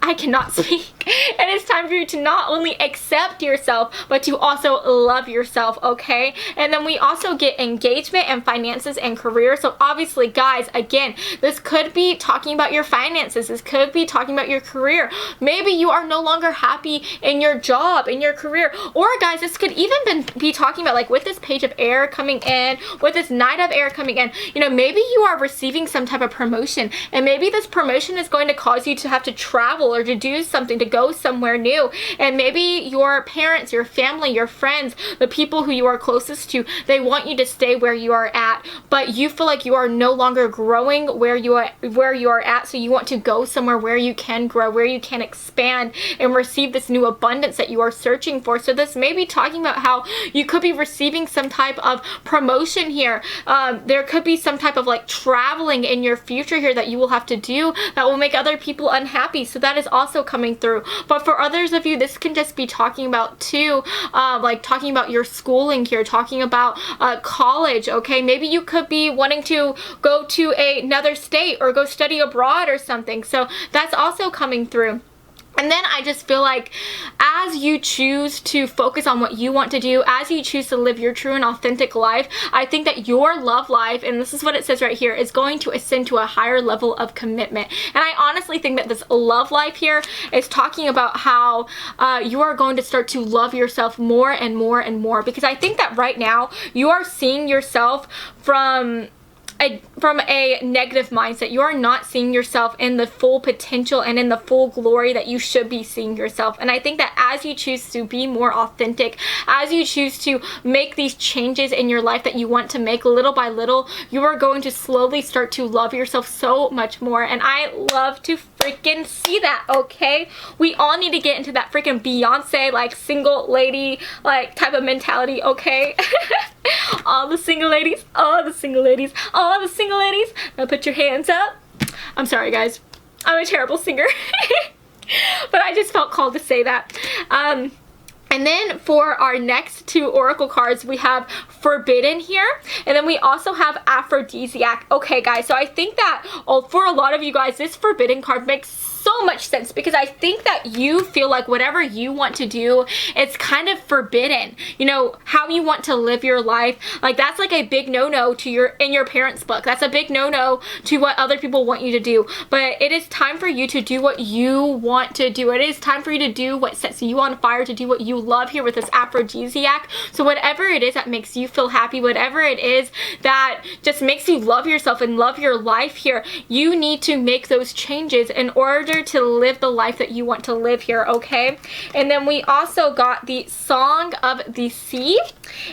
I cannot speak. And it's time for you to not only accept yourself, but to also love yourself, okay? And then we also get engagement and finances and career. So obviously, guys, again, this could be talking about your finances. This could be talking about your career. Maybe you are no longer happy in your job, in your career. Or guys, this could even be talking about, like, with this page of air coming in, with this knight of air coming in, you know, maybe you are receiving some type of promotion, and maybe this promotion is going to cause you to have to travel or to do something, to go somewhere new. And maybe your parents, your family, your friends, the people who you are closest to, they want you to stay where you are at, but you feel like you are no longer growing where you are at, so you want to go somewhere where you can grow, where you can expand and receive this new abundance that you are searching for. So this may be talking about how you could be receiving some type of promotion here. There could be some type of like traveling in your future here that you will have to do that will make other people unhappy. So that is also coming through. But for others of you, this can just be talking about too, like talking about your schooling here, talking about college, okay? Maybe you could be wanting to go to another state or go study abroad or something. So that's also coming through. And then I just feel like as you choose to focus on what you want to do, as you choose to live your true and authentic life, I think that your love life, and this is what it says right here, is going to ascend to a higher level of commitment. And I honestly think that this love life here is talking about how you are going to start to love yourself more and more and more, because I think that right now you are seeing yourself from a negative mindset. You are not seeing yourself in the full potential and in the full glory that you should be seeing yourself. And I think that as you choose to be more authentic, as you choose to make these changes in your life that you want to make little by little, you are going to slowly start to love yourself so much more. And I love to freaking see that, okay? We all need to get into that freaking Beyonce, like, single lady, like, type of mentality, okay? All the single ladies, all the single ladies, all the single ladies, now put your hands up. I'm sorry, guys. I'm a terrible singer. But I just felt called to say that. And then for our next two oracle cards, we have Forbidden here. And then we also have Aphrodisiac. Okay, guys, so I think that for a lot of you guys, this Forbidden card makes so much sense, because I think that you feel like whatever you want to do, it's kind of forbidden. You know, how you want to live your life, like that's like a big no-no to in your parents' book. That's a big no-no to what other people want you to do. But it is time for you to do what you want to do. It is time for you to do what sets you on fire, to do what you love here with this Aphrodisiac. So whatever it is that makes you feel happy, whatever it is that just makes you love yourself and love your life here, you need to make those changes in order to live the life that you want to live here, okay? And then we also got the Song of the Sea,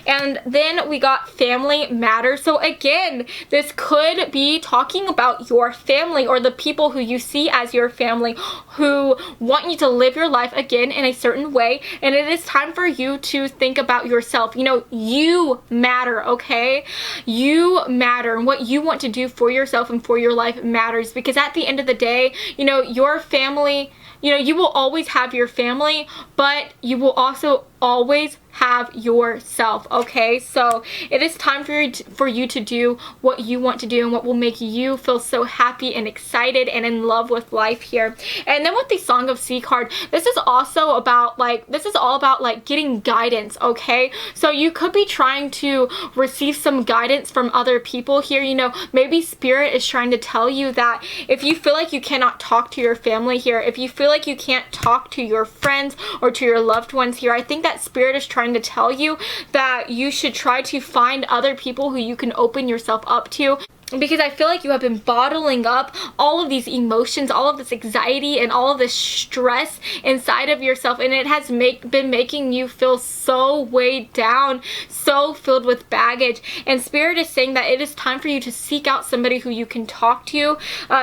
and then we got Family Matters. So again, this could be talking about your family or the people who you see as your family, who want you to live your life again in a certain way. And it is time for you to think about yourself. You know, you matter, okay? You matter, and what you want to do for yourself and for your life matters, because at the end of the day, you know, your family, you know, you will always have your family, but you will also always have yourself, okay? So it is time for you to do what you want to do and what will make you feel so happy and excited and in love with life here. And then with the Song of Sea card, this is also about like, this is all about like getting guidance, okay? So you could be trying to receive some guidance from other people here. You know, maybe Spirit is trying to tell you that if you feel like you cannot talk to your family here, if you feel like you can't talk to your friends or to your loved ones here, I think that Spirit is trying to tell you that you should try to find other people who you can open yourself up to, because I feel like you have been bottling up all of these emotions, all of this anxiety, and all of this stress inside of yourself, and it has been making you feel so weighed down, so filled with baggage. And Spirit is saying that it is time for you to seek out somebody who you can talk to,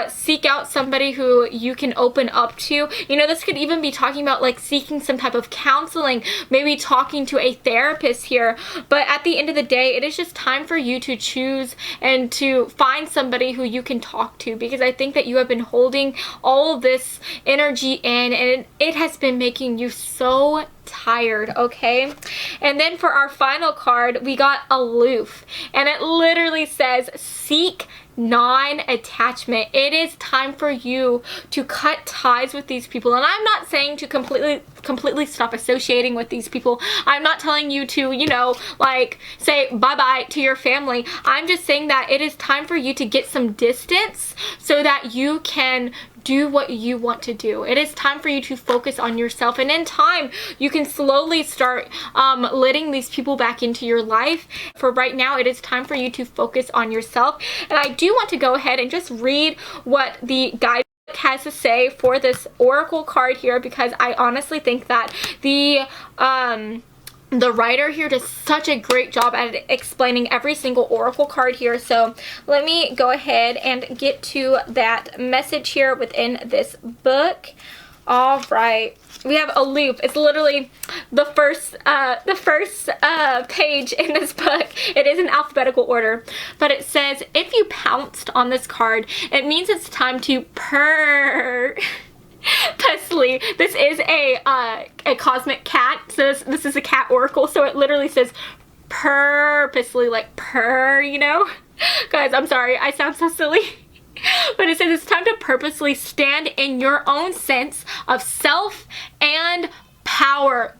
seek out somebody who you can open up to. You know, this could even be talking about like seeking some type of counseling, maybe talking to a therapist here. But at the end of the day, it is just time for you to choose and to find somebody who you can talk to, because I think that you have been holding all of this energy in, and it has been making you so tired, okay? And then for our final card, we got aloof. And it literally says, seek non-attachment. It is time for you to cut ties with these people. And I'm not saying to completely stop associating with these people. I'm not telling you to, you know, like say bye-bye to your family. I'm just saying that it is time for you to get some distance so that you can do what you want to do. It is time for you to focus on yourself, and in time you can slowly start letting these people back into your life. For right now, it is time for you to focus on yourself. And I do want to go ahead and just read what the guide has to say for this oracle card here, because I honestly think that the writer here does such a great job at explaining every single oracle card here. So let me go ahead and get to that message here within this book. All right, we have aloof. It's literally the first page in this book. It is in alphabetical order, but it says, if you pounced on this card, it means it's time to purposely. This is a cosmic cat, so this is a cat oracle, so it literally says purposely, like purr, you know? Guys, I'm sorry, I sound so silly. But it says it's time to purposely stand in your own sense of self and power.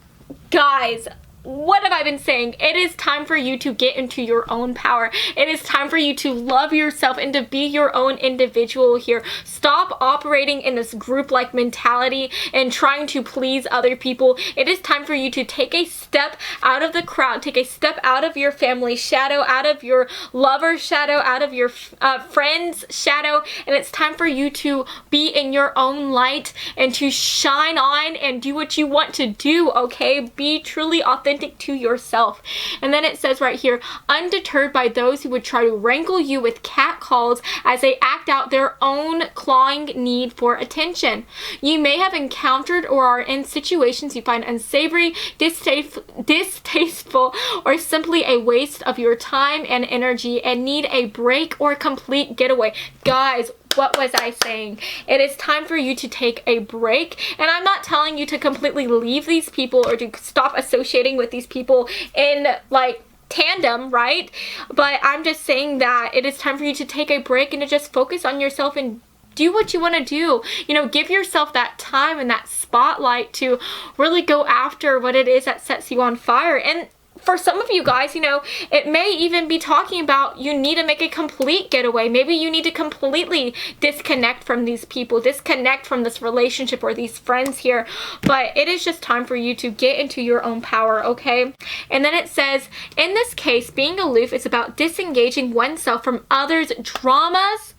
Guys, what have I been saying? It is time for you to get into your own power. It is time for you to love yourself and to be your own individual here. Stop operating in this group-like mentality and trying to please other people. It is time for you to take a step out of the crowd, take a step out of your family shadow, out of your lover's shadow, out of your friend's shadow, and it's time for you to be in your own light and to shine on and do what you want to do, okay? Be truly authentic to yourself. And then it says right here, undeterred by those who would try to wrangle you with cat calls as they act out their own clawing need for attention. You may have encountered or are in situations you find unsavory, distasteful, or simply a waste of your time and energy and need a break or complete getaway. Guys, what was I saying? It is time for you to take a break, and I'm not telling you to completely leave these people or to stop associating with these people in like tandem, right? But I'm just saying that it is time for you to take a break and to just focus on yourself and do what you want to do. You know, give yourself that time and that spotlight to really go after what it is that sets you on fire. And for some of you guys, you know, it may even be talking about you need to make a complete getaway. Maybe you need to completely disconnect from these people, disconnect from this relationship or these friends here. But it is just time for you to get into your own power, okay? And then it says, in this case, being aloof is about disengaging oneself from others' dramas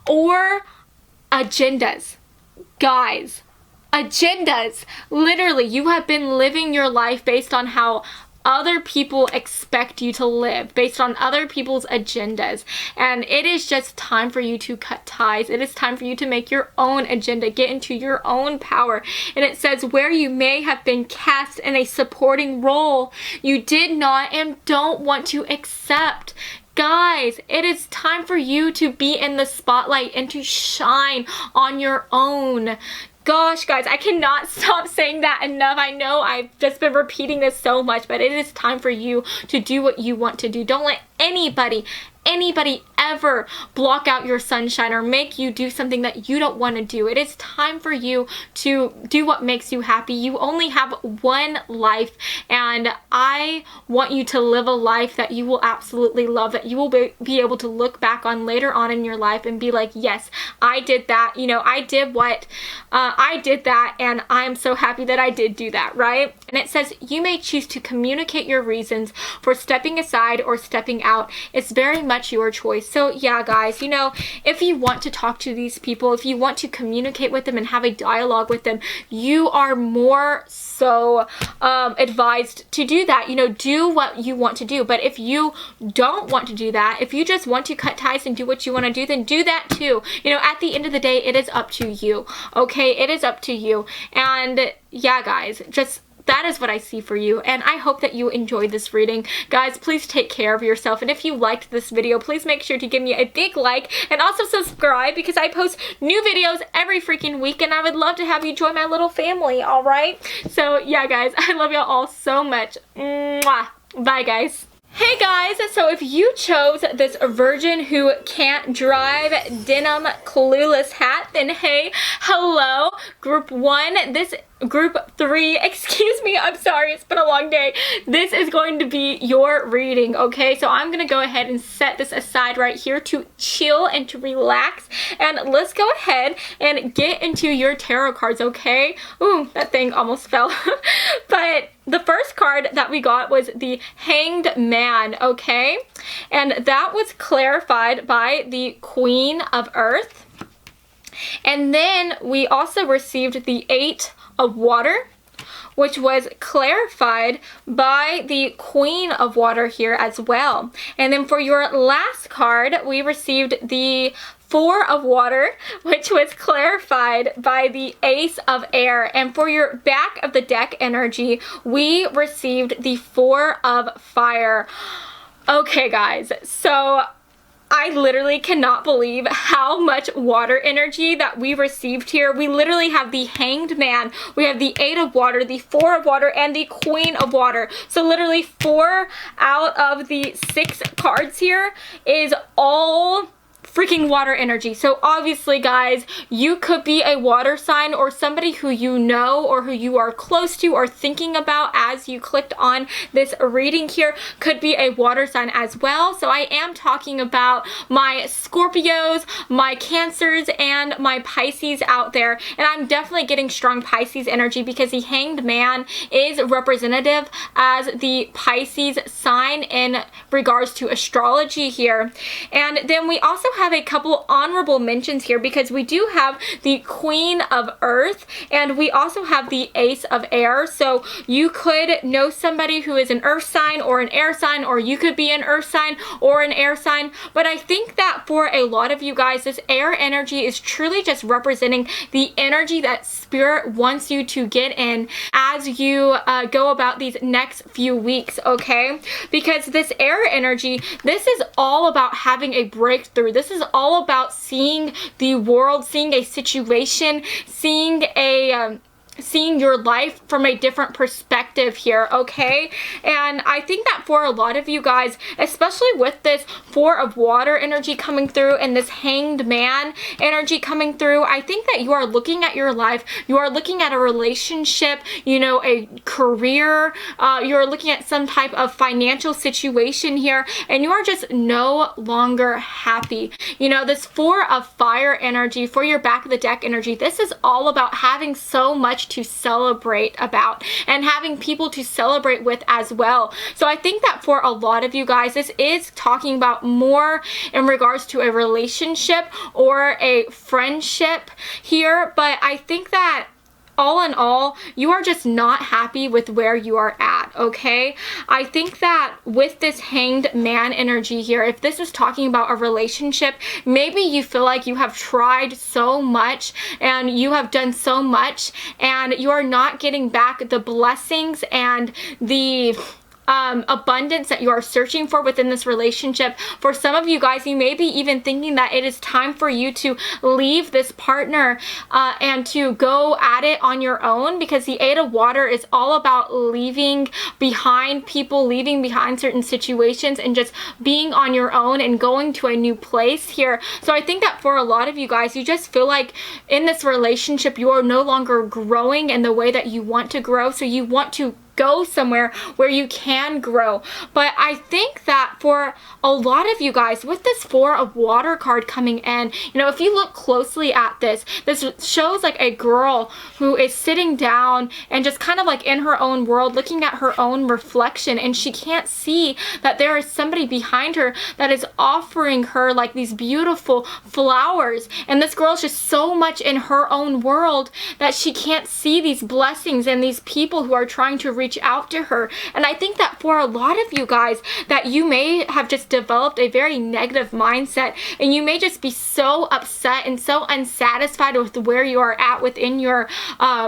or agendas. Guys, agendas. Literally, you have been living your life based on how other people expect you to live, based on other people's agendas, and it is just time for you to cut ties. It is time for you to make your own agenda, get into your own power. And it says, where you may have been cast in a supporting role you did not and don't want to accept. Guys, it is time for you to be in the spotlight and to shine on your own. Gosh, guys, I cannot stop saying that enough. I know I've just been repeating this so much, but it is time for you to do what you want to do. Don't let anybody ever block out your sunshine or make you do something that you don't want to do. It is time for you to do what makes you happy. You only have one life, and I want you to live a life that you will absolutely love, that you will be able to look back on later on in your life and be like, yes, I did that. You know, I did that, and I am so happy that I did do that, right? And it says, you may choose to communicate your reasons for stepping aside or stepping out. It's very much your choice. So yeah, guys, you know, if you want to talk to these people, if you want to communicate with them and have a dialogue with them, you are more so advised to do that. You know, do what you want to do. But if you don't want to do that, if you just want to cut ties and do what you want to do, then do that too. You know, at the end of the day, it is up to you. Okay, it is up to you. And yeah, guys, just that is what I see for you, and I hope that you enjoyed this reading. Guys, please take care of yourself, and if you liked this video, please make sure to give me a big like and also subscribe, because I post new videos every freaking week, and I would love to have you join my little family, alright? So yeah, guys, I love y'all all so much. Mwah. Bye, guys. Hey guys, so if you chose this virgin who can't drive denim clueless hat, then hey, hello, group 1, this group 3, excuse me, I'm sorry, it's been a long day. This is going to be your reading, okay? So I'm gonna go ahead and set this aside right here to chill and to relax, and let's go ahead and get into your tarot cards, okay? Ooh, that thing almost fell. But the first card that we got was the Hanged Man, okay? And that was clarified by the Queen of Earth. And then we also received the 8 of Water, which was clarified by the Queen of Water here as well. And then for your last card, we received the 4 of Water, which was clarified by the Ace of Air. And for your back of the deck energy, we received the 4 of Fire. Okay, guys, so I literally cannot believe how much water energy that we received here. We literally have the Hanged Man, we have the 8 of Water, the 4 of Water, and the Queen of Water. So literally 4 out of the 6 cards here is all freaking water energy. So obviously, guys, you could be a water sign, or somebody who you know or who you are close to or thinking about as you clicked on this reading here could be a water sign as well. So I am talking about my Scorpios, my Cancers, and my Pisces out there. And I'm definitely getting strong Pisces energy because the Hanged Man is representative as the Pisces sign in regards to astrology here. And then we also have a couple honorable mentions here, because we do have the Queen of Earth and we also have the Ace of Air. So you could know somebody who is an earth sign or an air sign, or you could be an earth sign or an air sign. But I think that for a lot of you guys, this air energy is truly just representing the energy that Spirit wants you to get in as you go about these next few weeks, okay? Because this air energy, this is all about having a breakthrough. This is all about seeing the world, seeing a situation, seeing your life from a different perspective here, okay? And I think that for a lot of you guys, especially with this 4 of Water energy coming through and this Hanged Man energy coming through, I think that you are looking at your life, you are looking at a relationship, you know, a career, you're looking at some type of financial situation here, and you are just no longer happy. You know, this 4 of Fire energy for your back of the deck energy, this is all about having so much to celebrate about and having people to celebrate with as well. So I think that for a lot of you guys, this is talking about more in regards to a relationship or a friendship here, but I think that all in all, you are just not happy with where you are at, okay? I think that with this Hanged Man energy here, if this is talking about a relationship, maybe you feel like you have tried so much and you have done so much and you are not getting back the blessings and the abundance that you are searching for within this relationship. For some of you guys, you may be even thinking that it is time for you to leave this partner and to go at it on your own, because the 8 of Water is all about leaving behind people, leaving behind certain situations, and just being on your own and going to a new place here. So I think that for a lot of you guys, you just feel like in this relationship you are no longer growing in the way that you want to grow, so you want to go somewhere where you can grow. But I think that for a lot of you guys, with this 4 of Water card coming in, you know, if you look closely at this shows like a girl who is sitting down and just kind of like in her own world, looking at her own reflection, and she can't see that there is somebody behind her that is offering her like these beautiful flowers. And this girl's just so much in her own world that she can't see these blessings and these people who are trying to reach reach out to her. And I think that for a lot of you guys, that you may have just developed a very negative mindset, and you may just be so upset and so unsatisfied with where you are at within your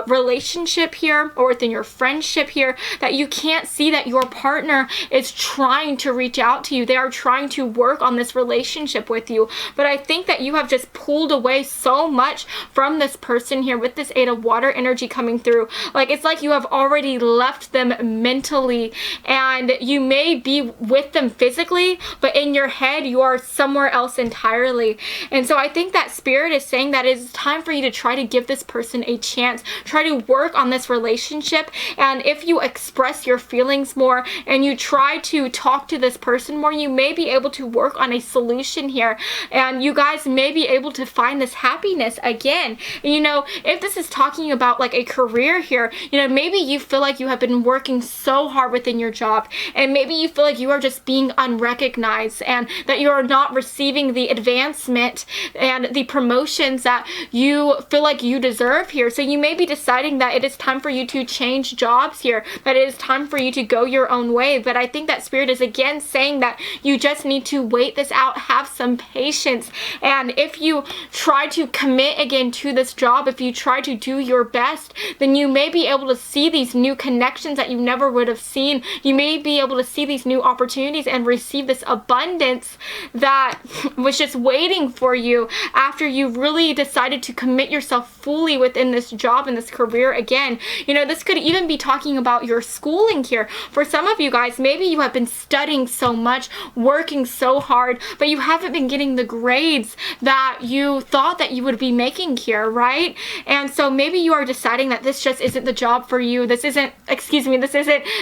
relationship here, or within your friendship here, that you can't see that your partner is trying to reach out to you. They are trying to work on this relationship with you. But I think that you have just pulled away so much from this person here with this 8 of Water energy coming through. Like, it's like you have already left them mentally, and you may be with them physically, but in your head you are somewhere else entirely. And so I think that Spirit is saying that it is time for you to try to give this person a chance, try to work on this relationship. And if you express your feelings more and you try to talk to this person more, you may be able to work on a solution here, and you guys may be able to find this happiness again. You know, if this is talking about like a career here, you know, maybe you feel like you have been working so hard within your job, and maybe you feel like you are just being unrecognized, and that you are not receiving the advancement and the promotions that you feel like you deserve here. So you may be deciding that it is time for you to change jobs here, that it is time for you to go your own way. But I think that Spirit is again saying that you just need to wait this out, have some patience. And if you try to commit again to this job, if you try to do your best, then you may be able to see these new connections that you never would have seen. You may be able to see these new opportunities and receive this abundance that was just waiting for you after you really decided to commit yourself fully within this job and this career again. You know, this could even be talking about your schooling here. For some of you guys, maybe you have been studying so much, working so hard, but you haven't been getting the grades that you thought that you would be making here, right? And so maybe you are deciding that this just isn't the job for you. This isn't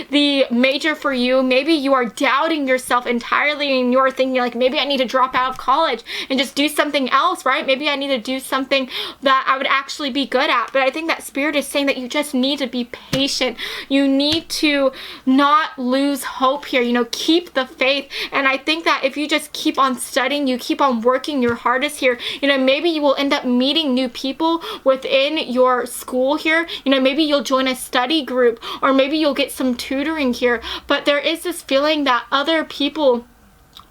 the major for you. Maybe you are doubting yourself entirely, and you're thinking like, maybe I need to drop out of college and just do something else, right? Maybe I need to do something that I would actually be good at. But I think that Spirit is saying that you just need to be patient. You need to not lose hope here, you know, keep the faith. And I think that if you just keep on studying, you keep on working your hardest here, you know, maybe you will end up meeting new people within your school here. You know, maybe you'll join a study group, or maybe you'll get some tutoring here. But there is this feeling that other people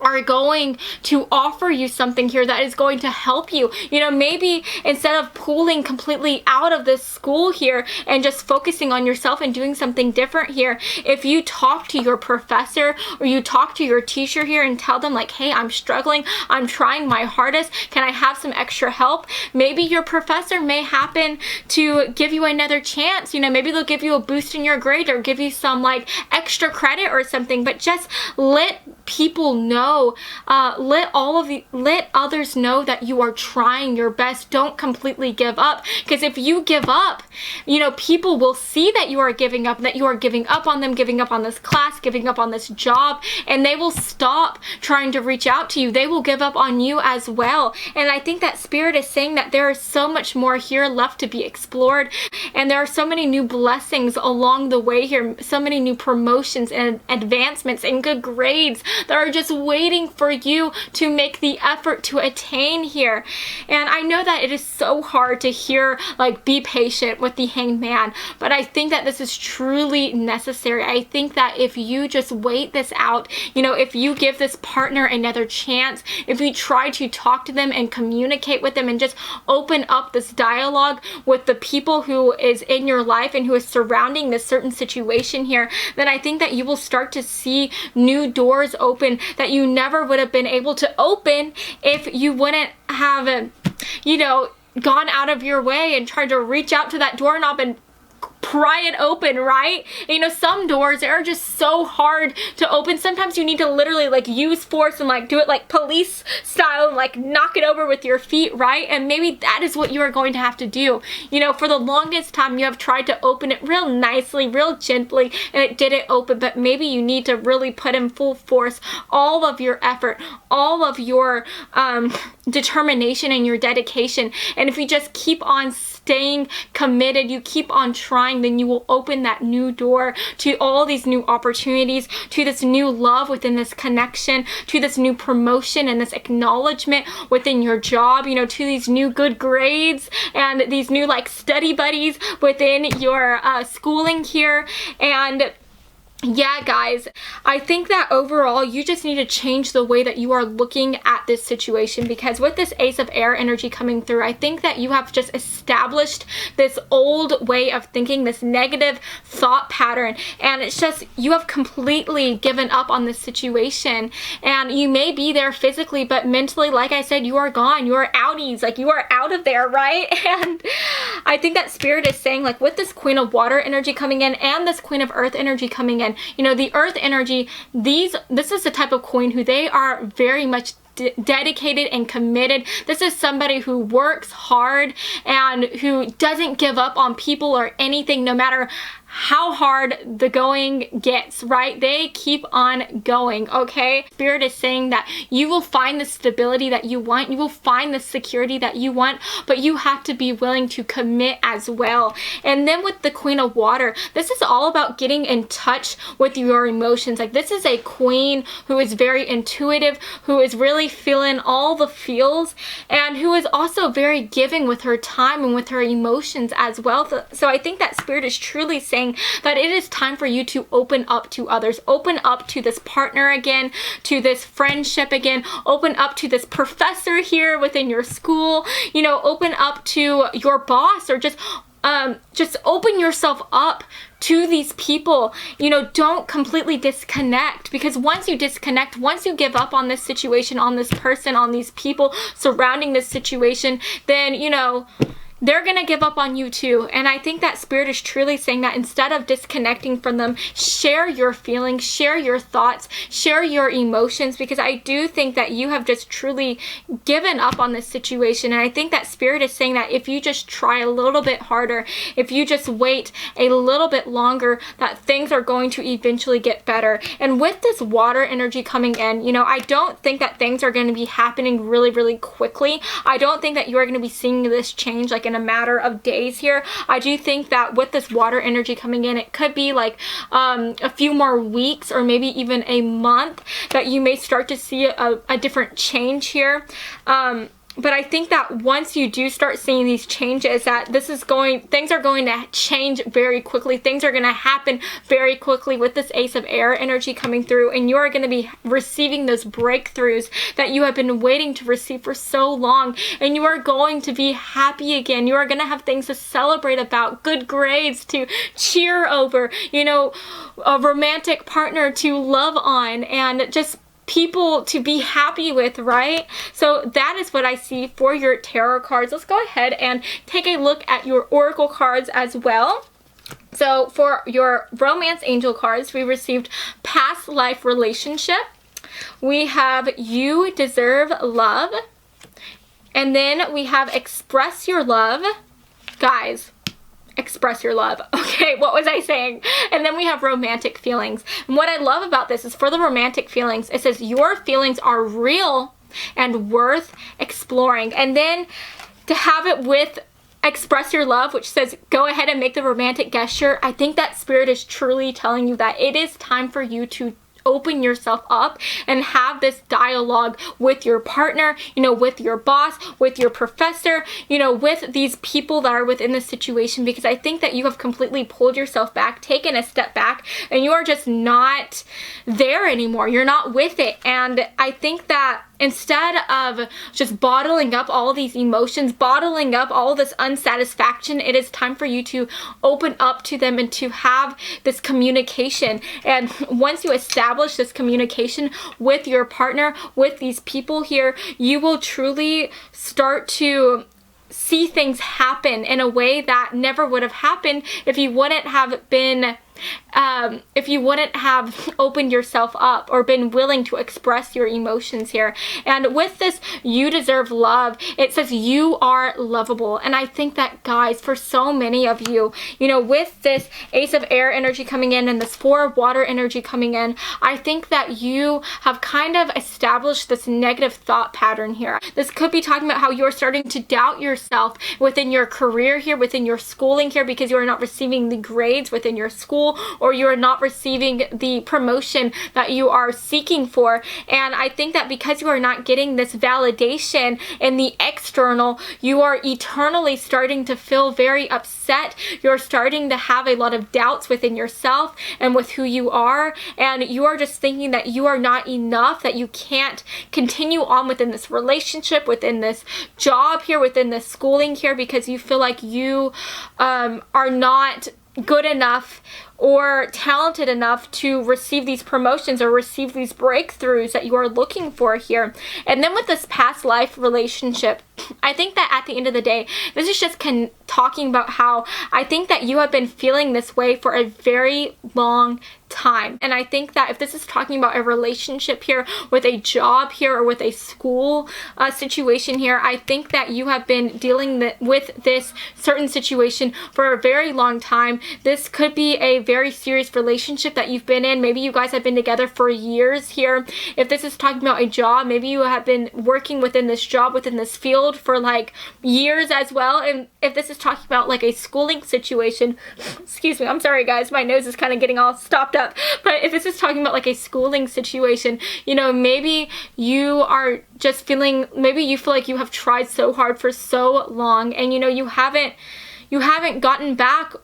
are going to offer you something here that is going to help you. You know, maybe instead of pulling completely out of this school here and just focusing on yourself and doing something different here, if you talk to your professor or you talk to your teacher here and tell them like, hey, I'm struggling, I'm trying my hardest, can I have some extra help? Maybe your professor may happen to give you another chance. You know, maybe they'll give you a boost in your grade or give you some like extra credit or something. But just let people know, let others know that you are trying your best. Don't completely give up, because if you give up, you know, people will see that you are giving up, that you are giving up on them, giving up on this class, giving up on this job, and they will stop trying to reach out to you. They will give up on you as well. And I think that Spirit is saying that there is so much more here left to be explored, and there are so many new blessings along the way here, so many new promotions and advancements and good grades that are just waiting for you to make the effort to attain here. And I know that it is so hard to hear like, be patient with the Hanged Man, but I think that this is truly necessary. I think that if you just wait this out, you know, if you give this partner another chance, if you try to talk to them and communicate with them and just open up this dialogue with the people who is in your life and who is surrounding this certain situation here, then I think that you will start to see new doors open that you never would have been able to open if you wouldn't have, you know, gone out of your way and tried to reach out to that doorknob and pry it open, right? And, you know, some doors are just so hard to open. Sometimes you need to literally like use force and like do it like police style and like knock it over with your feet, right? And maybe that is what you are going to have to do. You know, for the longest time you have tried to open it real nicely, real gently, and it didn't open. But maybe you need to really put in full force all of your effort, all of your determination and your dedication. And if you just keep on staying committed, you keep on trying, then you will open that new door to all these new opportunities, to this new love within this connection, to this new promotion and this acknowledgement within your job, you know, to these new good grades and these new like study buddies within your schooling here. And yeah, guys, I think that overall you just need to change the way that you are looking at this situation, because with this Ace of Air energy coming through, I think that you have just established this old way of thinking, this negative thought pattern, and it's just you have completely given up on this situation. And you may be there physically, but mentally, like I said, you are gone. You are outies, like you are out of there, right? And I think that Spirit is saying, like, with this Queen of Water energy coming in and this Queen of Earth energy coming in, you know, the Earth energy, this is the type of queen who they are very much dedicated and committed. This is somebody who works hard and who doesn't give up on people or anything, no matter how hard the going gets, right? They keep on going, okay? Spirit is saying that you will find the stability that you want, you will find the security that you want, but you have to be willing to commit as well. And then with the Queen of Water, this is all about getting in touch with your emotions. Like, this is a queen who is very intuitive, who is really feeling all the feels, and who is also very giving with her time and with her emotions as well. So I think that Spirit is truly saying that it is time for you to open up to others, open up to this partner again, to this friendship again, open up to this professor here within your school, you know, open up to your boss, or just open yourself up to these people. You know, don't completely disconnect, because once you disconnect, once you give up on this situation, on this person, on these people surrounding this situation, then, you know, they're gonna give up on you too. And I think that Spirit is truly saying that instead of disconnecting from them, share your feelings, share your thoughts, share your emotions, because I do think that you have just truly given up on this situation. And I think that Spirit is saying that if you just try a little bit harder, if you just wait a little bit longer, that things are going to eventually get better. And with this water energy coming in, you know, I don't think that things are going to be happening really, really quickly. I don't think that you are going to be seeing this change like in a matter of days here. I do think that with this water energy coming in, it could be like a few more weeks or maybe even a month that you may start to see a different change here. But I think that once you do start seeing these changes, that things are going to change very quickly. Things are going to happen very quickly with this Ace of Air energy coming through, and you are going to be receiving those breakthroughs that you have been waiting to receive for so long, and you are going to be happy again. You are going to have things to celebrate about, good grades to cheer over, you know, a romantic partner to love on, and just people to be happy with, right? So that is what I see for your tarot cards. Let's go ahead and take a look at your oracle cards as well. So for your romance angel cards, we received past life relationship. We have you deserve love. And then we have express your love. Guys, express your love. Okay, what was I saying? And then we have romantic feelings. And what I love about this is for the romantic feelings, it says your feelings are real and worth exploring. And then to have it with express your love, which says go ahead and make the romantic gesture, I think that Spirit is truly telling you that it is time for you to open yourself up and have this dialogue with your partner, you know, with your boss, with your professor, you know, with these people that are within the situation, because I think that you have completely pulled yourself back, taken a step back, and you are just not there anymore. You're not with it. And I think that instead of just bottling up all these emotions, bottling up all this unsatisfaction, it is time for you to open up to them and to have this communication. And once you establish this communication with your partner, with these people here, you will truly start to see things happen in a way that never would have happened if you wouldn't have been if you wouldn't have opened yourself up or been willing to express your emotions here. And with this you deserve love, it says you are lovable. And I think that, guys, for so many of you, you know, with this Ace of Air energy coming in and this Four of Water energy coming in, I think that you have kind of established this negative thought pattern here. This could be talking about how you're starting to doubt yourself within your career here, within your schooling here, because you are not receiving the grades within your school. school, or you are not receiving the promotion that you are seeking for. And I think that because you are not getting this validation in the external, you are eternally starting to feel very upset. You're starting to have a lot of doubts within yourself and with who you are, and you are just thinking that you are not enough, that you can't continue on within this relationship, within this job here, within this schooling here, because you feel like you are not good enough or talented enough to receive these promotions or receive these breakthroughs that you are looking for here. And then with this past life relationship, I think that at the end of the day, this is just talking about how I think that you have been feeling this way for a very long time. And I think that if this is talking about a relationship here, with a job here, or with a school situation here, I think that you have been dealing with this certain situation for a very long time. This could be a very serious relationship that you've been in. Maybe you guys have been together for years here. If this is talking about a job, maybe you have been working within this job, within this field for like years as well. And if this is talking about like a schooling situation, excuse me, I'm sorry guys, my nose is kind of getting all stopped up. But if this is talking about like a schooling situation, you know, maybe you are just feeling, maybe you feel like you have tried so hard for so long, and you know, you haven't gotten back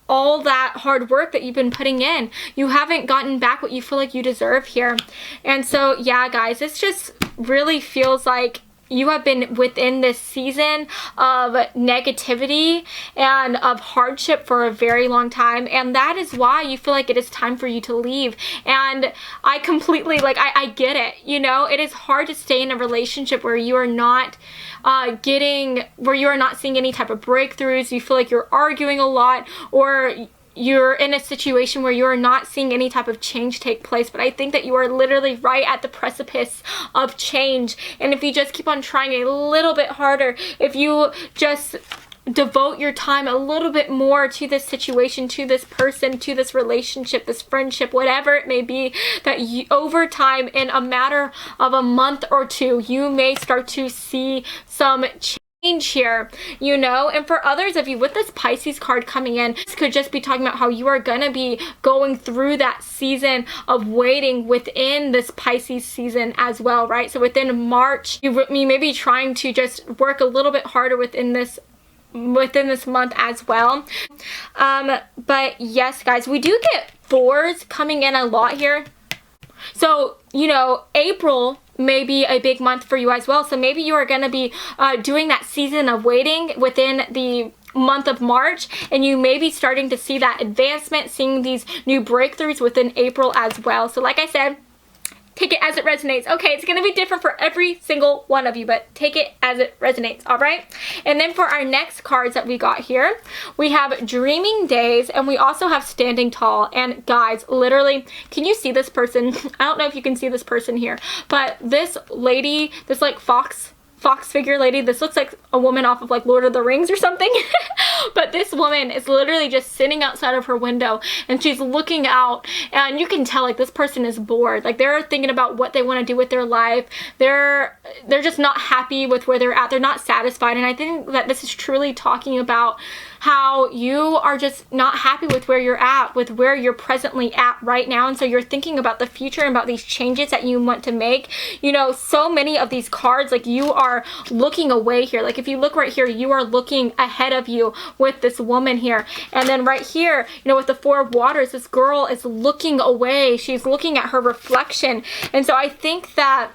all that hard work that you've been putting in. You haven't gotten back what you feel like you deserve here. And so yeah guys, this just really feels like you have been within this season of negativity and of hardship for a very long time, and that is why you feel like it is time for you to leave. And I completely, like, I get it. You know, it is hard to stay in a relationship where you are not where you are not seeing any type of breakthroughs. You feel like you're arguing a lot, or you're in a situation where you're not seeing any type of change take place. But I think that you are literally right at the precipice of change. And if you just keep on trying a little bit harder, if you just devote your time a little bit more to this situation, to this person, to this relationship, this friendship, whatever it may be, that you, over time, in a matter of a month or two, you may start to see some change here, you know. And for others of you, with this Pisces card coming in, this could just be talking about how you are gonna be going through that season of waiting within this Pisces season as well, right? So within March, you may be trying to just work a little bit harder within this month as well. But yes guys, we do get 4s coming in a lot here. So, you know, April may be a big month for you as well. So maybe you are going to be doing that season of waiting within the month of March, and you may be starting to see that advancement, seeing these new breakthroughs within April as well. So like I said, take it as it resonates. Okay, it's going to be different for every single one of you, but take it as it resonates, all right? And then for our next cards that we got here, we have Dreaming Days, and we also have Standing Tall. And guys, literally, can you see this person? I don't know if you can see this person here, but this lady, this like fox figure lady, this looks like a woman off of like Lord of the Rings or something. But this woman is literally just sitting outside of her window, and she's looking out, and you can tell like this person is bored. Like they're thinking about what they want to do with their life. They're just not happy with where they're at. They're not satisfied. And I think that this is truly talking about how you are just not happy with where you're at, with where you're presently at right now. And so you're thinking about the future and about these changes that you want to make. You know, so many of these cards, like you are looking away here. Like if you look right here, you are looking ahead of you with this woman here. And then right here, you know, with the 4 of Waters, this girl is looking away. She's looking at her reflection. And so I think that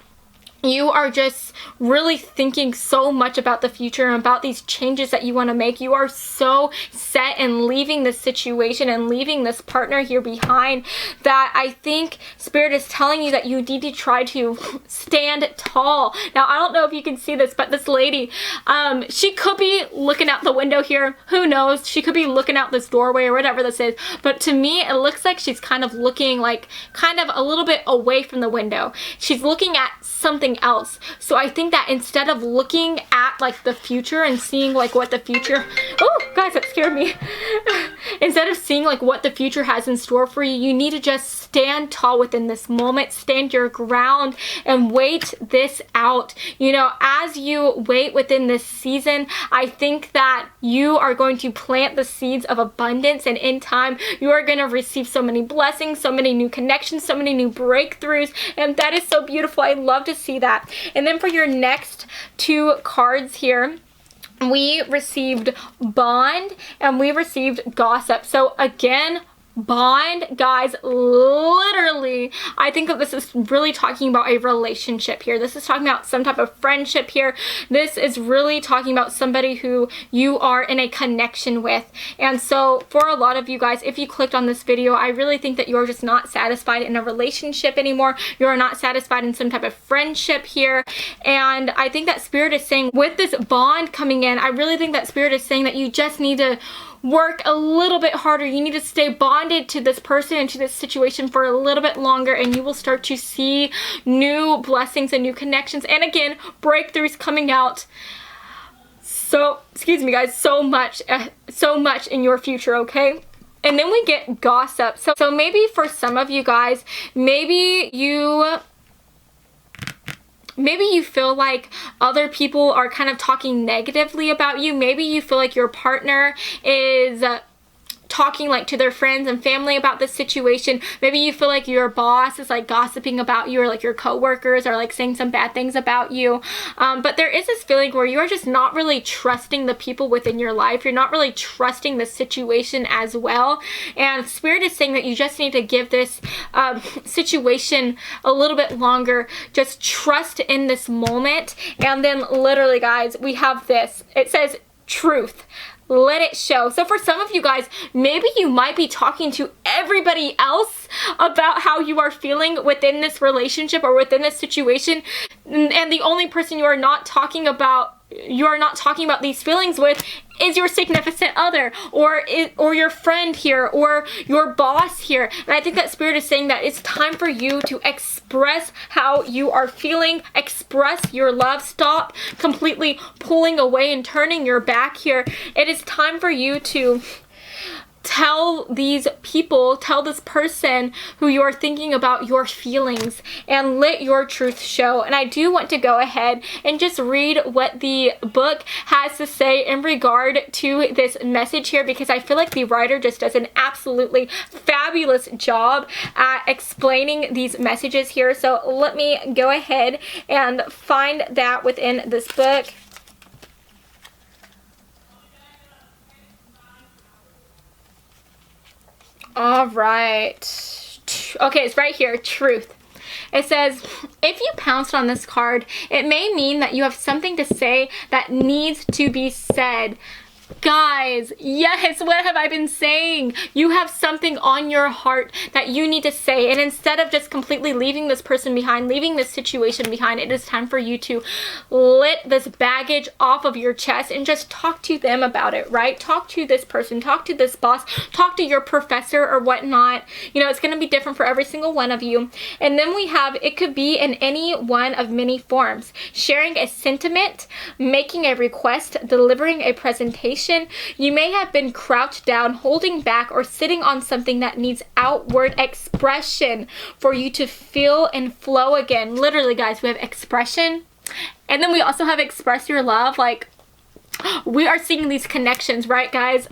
you are just really thinking so much about the future and about these changes that you want to make. You are so set in leaving this situation and leaving this partner here behind that I think Spirit is telling you that you need to try to stand tall. Now, I don't know if you can see this, but this lady, she could be looking out the window here. Who knows? She could be looking out this doorway or whatever this is. But to me, it looks like she's kind of looking like kind of a little bit away from the window. She's looking at something else. So I think that instead of looking at like the future and seeing like what the future, oh guys, that scared me. instead of seeing like what the future has in store for you, you need to just stand tall within this moment, stand your ground, and wait this out. You know, as you wait within this season, I think that you are going to plant the seeds of abundance, and in time you are going to receive so many blessings, so many new connections, so many new breakthroughs, and that is so beautiful. I love to see that. And then for your next two cards here, we received bond and we received gossip. So again, bond, guys, literally, I think that this is really talking about a relationship here. This is talking about some type of friendship here. This is really talking about somebody who you are in a connection with. And so for a lot of you guys, if you clicked on this video, I really think that you're just not satisfied in a relationship anymore. You're not satisfied in some type of friendship here. And I think that Spirit is saying with this bond coming in, I really think that Spirit is saying that you just need to work a little bit harder. You need to stay bonded to this person and to this situation for a little bit longer, and you will start to see new blessings and new connections, and again, breakthroughs coming out. So, excuse me guys, so much in your future, okay? And then we get gossip. So maybe for some of you guys, maybe you feel like other people are kind of talking negatively about you. Maybe you feel like your partner is talking like to their friends and family about this situation. Maybe you feel like your boss is like gossiping about you, or like your coworkers are like saying some bad things about you. But there is this feeling where you are just not really trusting the people within your life. You're not really trusting the situation as well. And Spirit is saying that you just need to give this situation a little bit longer. Just trust in this moment. And then literally, guys, we have this. It says truth. Let it show. So for some of you guys, maybe you might be talking to everybody else about how you are feeling within this relationship or within this situation, and the only person you are not talking about these feelings with is your significant other, or your friend here, or your boss here. And I think that Spirit is saying that it's time for you to express how you are feeling, express your love. Stop completely pulling away and turning your back here. It is time for you to tell these people, tell this person who you are thinking about your feelings, and let your truth show. And I do want to go ahead and just read what the book has to say in regard to this message here, because I feel like the writer just does an absolutely fabulous job at explaining these messages here. So let me go ahead and find that within this book. All right. Okay, it's right here. Truth. It says, if you pounced on this card, it may mean that you have something to say that needs to be said. Guys, yes, what have I been saying? You have something on your heart that you need to say, and instead of just completely leaving this person behind, leaving this situation behind, it is time for you to let this baggage off of your chest and just talk to them about it, right? Talk to this person, talk to this boss, talk to your professor or whatnot. You know, it's going to be different for every single one of you. And then we have, it could be in any one of many forms. Sharing a sentiment, making a request, delivering a presentation. You may have been crouched down, holding back, or sitting on something that needs outward expression for you to feel and flow again. Literally, guys, we have expression, and then we also have express your love. Like, we are seeing these connections, right, guys?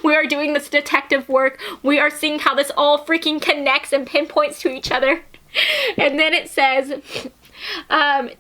We are doing this detective work. We are seeing how this all freaking connects and pinpoints to each other. And then it says,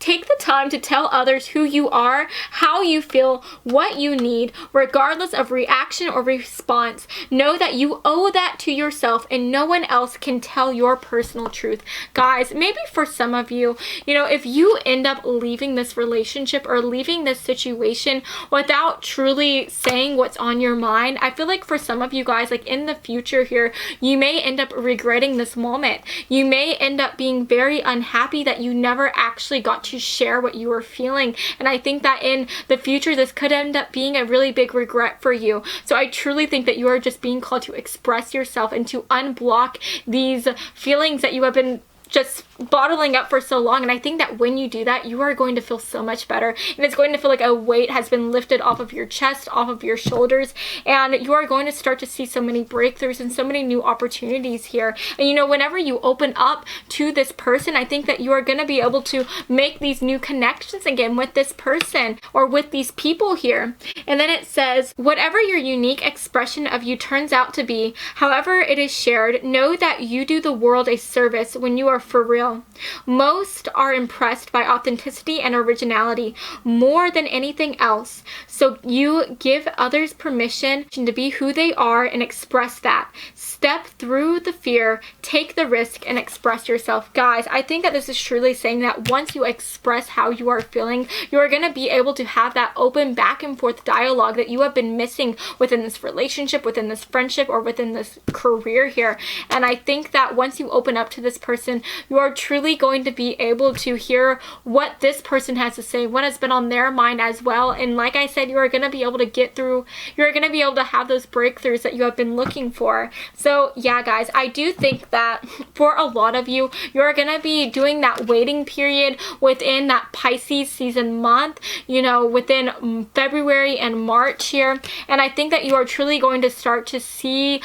take the time to tell others who you are, how you feel, what you need, regardless of reaction or response. Know that you owe that to yourself, and no one else can tell your personal truth. Guys, maybe for some of you, you know, if you end up leaving this relationship or leaving this situation without truly saying what's on your mind, I feel like for some of you guys, like in the future here, you may end up regretting this moment. You may end up being very unhappy that you never actually got to share what you were feeling. And I think that in the future, this could end up being a really big regret for you. So I truly think that you are just being called to express yourself and to unblock these feelings that you have been just bottling up for so long. And I think that when you do that, you are going to feel so much better, and it's going to feel like a weight has been lifted off of your chest, off of your shoulders, and you are going to start to see so many breakthroughs and so many new opportunities here. And you know, whenever you open up to this person, I think that you are going to be able to make these new connections again with this person or with these people here. And then it says, whatever your unique expression of you turns out to be, however it is shared, know that you do the world a service when you are for real. Most are impressed by authenticity and originality more than anything else. So you give others permission to be who they are and express that. Step through the fear, take the risk, and express yourself. Guys, I think that this is truly saying that once you express how you are feeling, you are going to be able to have that open back and forth dialogue that you have been missing within this relationship, within this friendship, or within this career here. And I think that once you open up to this person, you are truly going to be able to hear what this person has to say, what has been on their mind as well. And like I said, you are going to be able to get through, you're going to be able to have those breakthroughs that you have been looking for. So yeah, guys, I do think that for a lot of you, you're going to be doing that waiting period within that Pisces season month, you know, within February and March here. And I think that you are truly going to start to see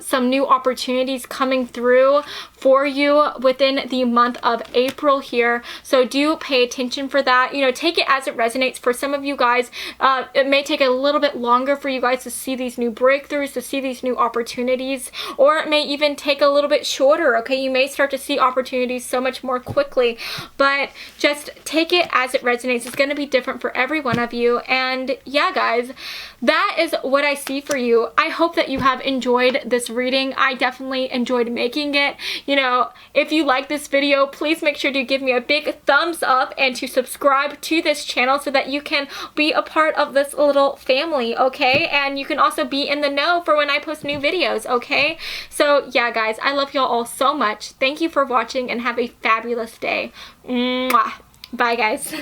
some new opportunities coming through for you within the month of April here. So do pay attention for that. You know, take it as it resonates. For some of you guys, it may take a little bit longer for you guys to see these new breakthroughs, to see these new opportunities, or it may even take a little bit shorter, okay? You may start to see opportunities so much more quickly, but just take it as it resonates. It's going to be different for every one of you. And yeah, guys, that is what I see for you. I hope that you have enjoyed this reading. I definitely enjoyed making it. You know, if you like this video, please make sure to give me a big thumbs up and to subscribe to this channel so that you can be a part of this little family, okay? And you can also be in the know for when I post new videos, okay? So yeah, guys, I love y'all all so much. Thank you for watching and have a fabulous day. Mwah. Bye, guys.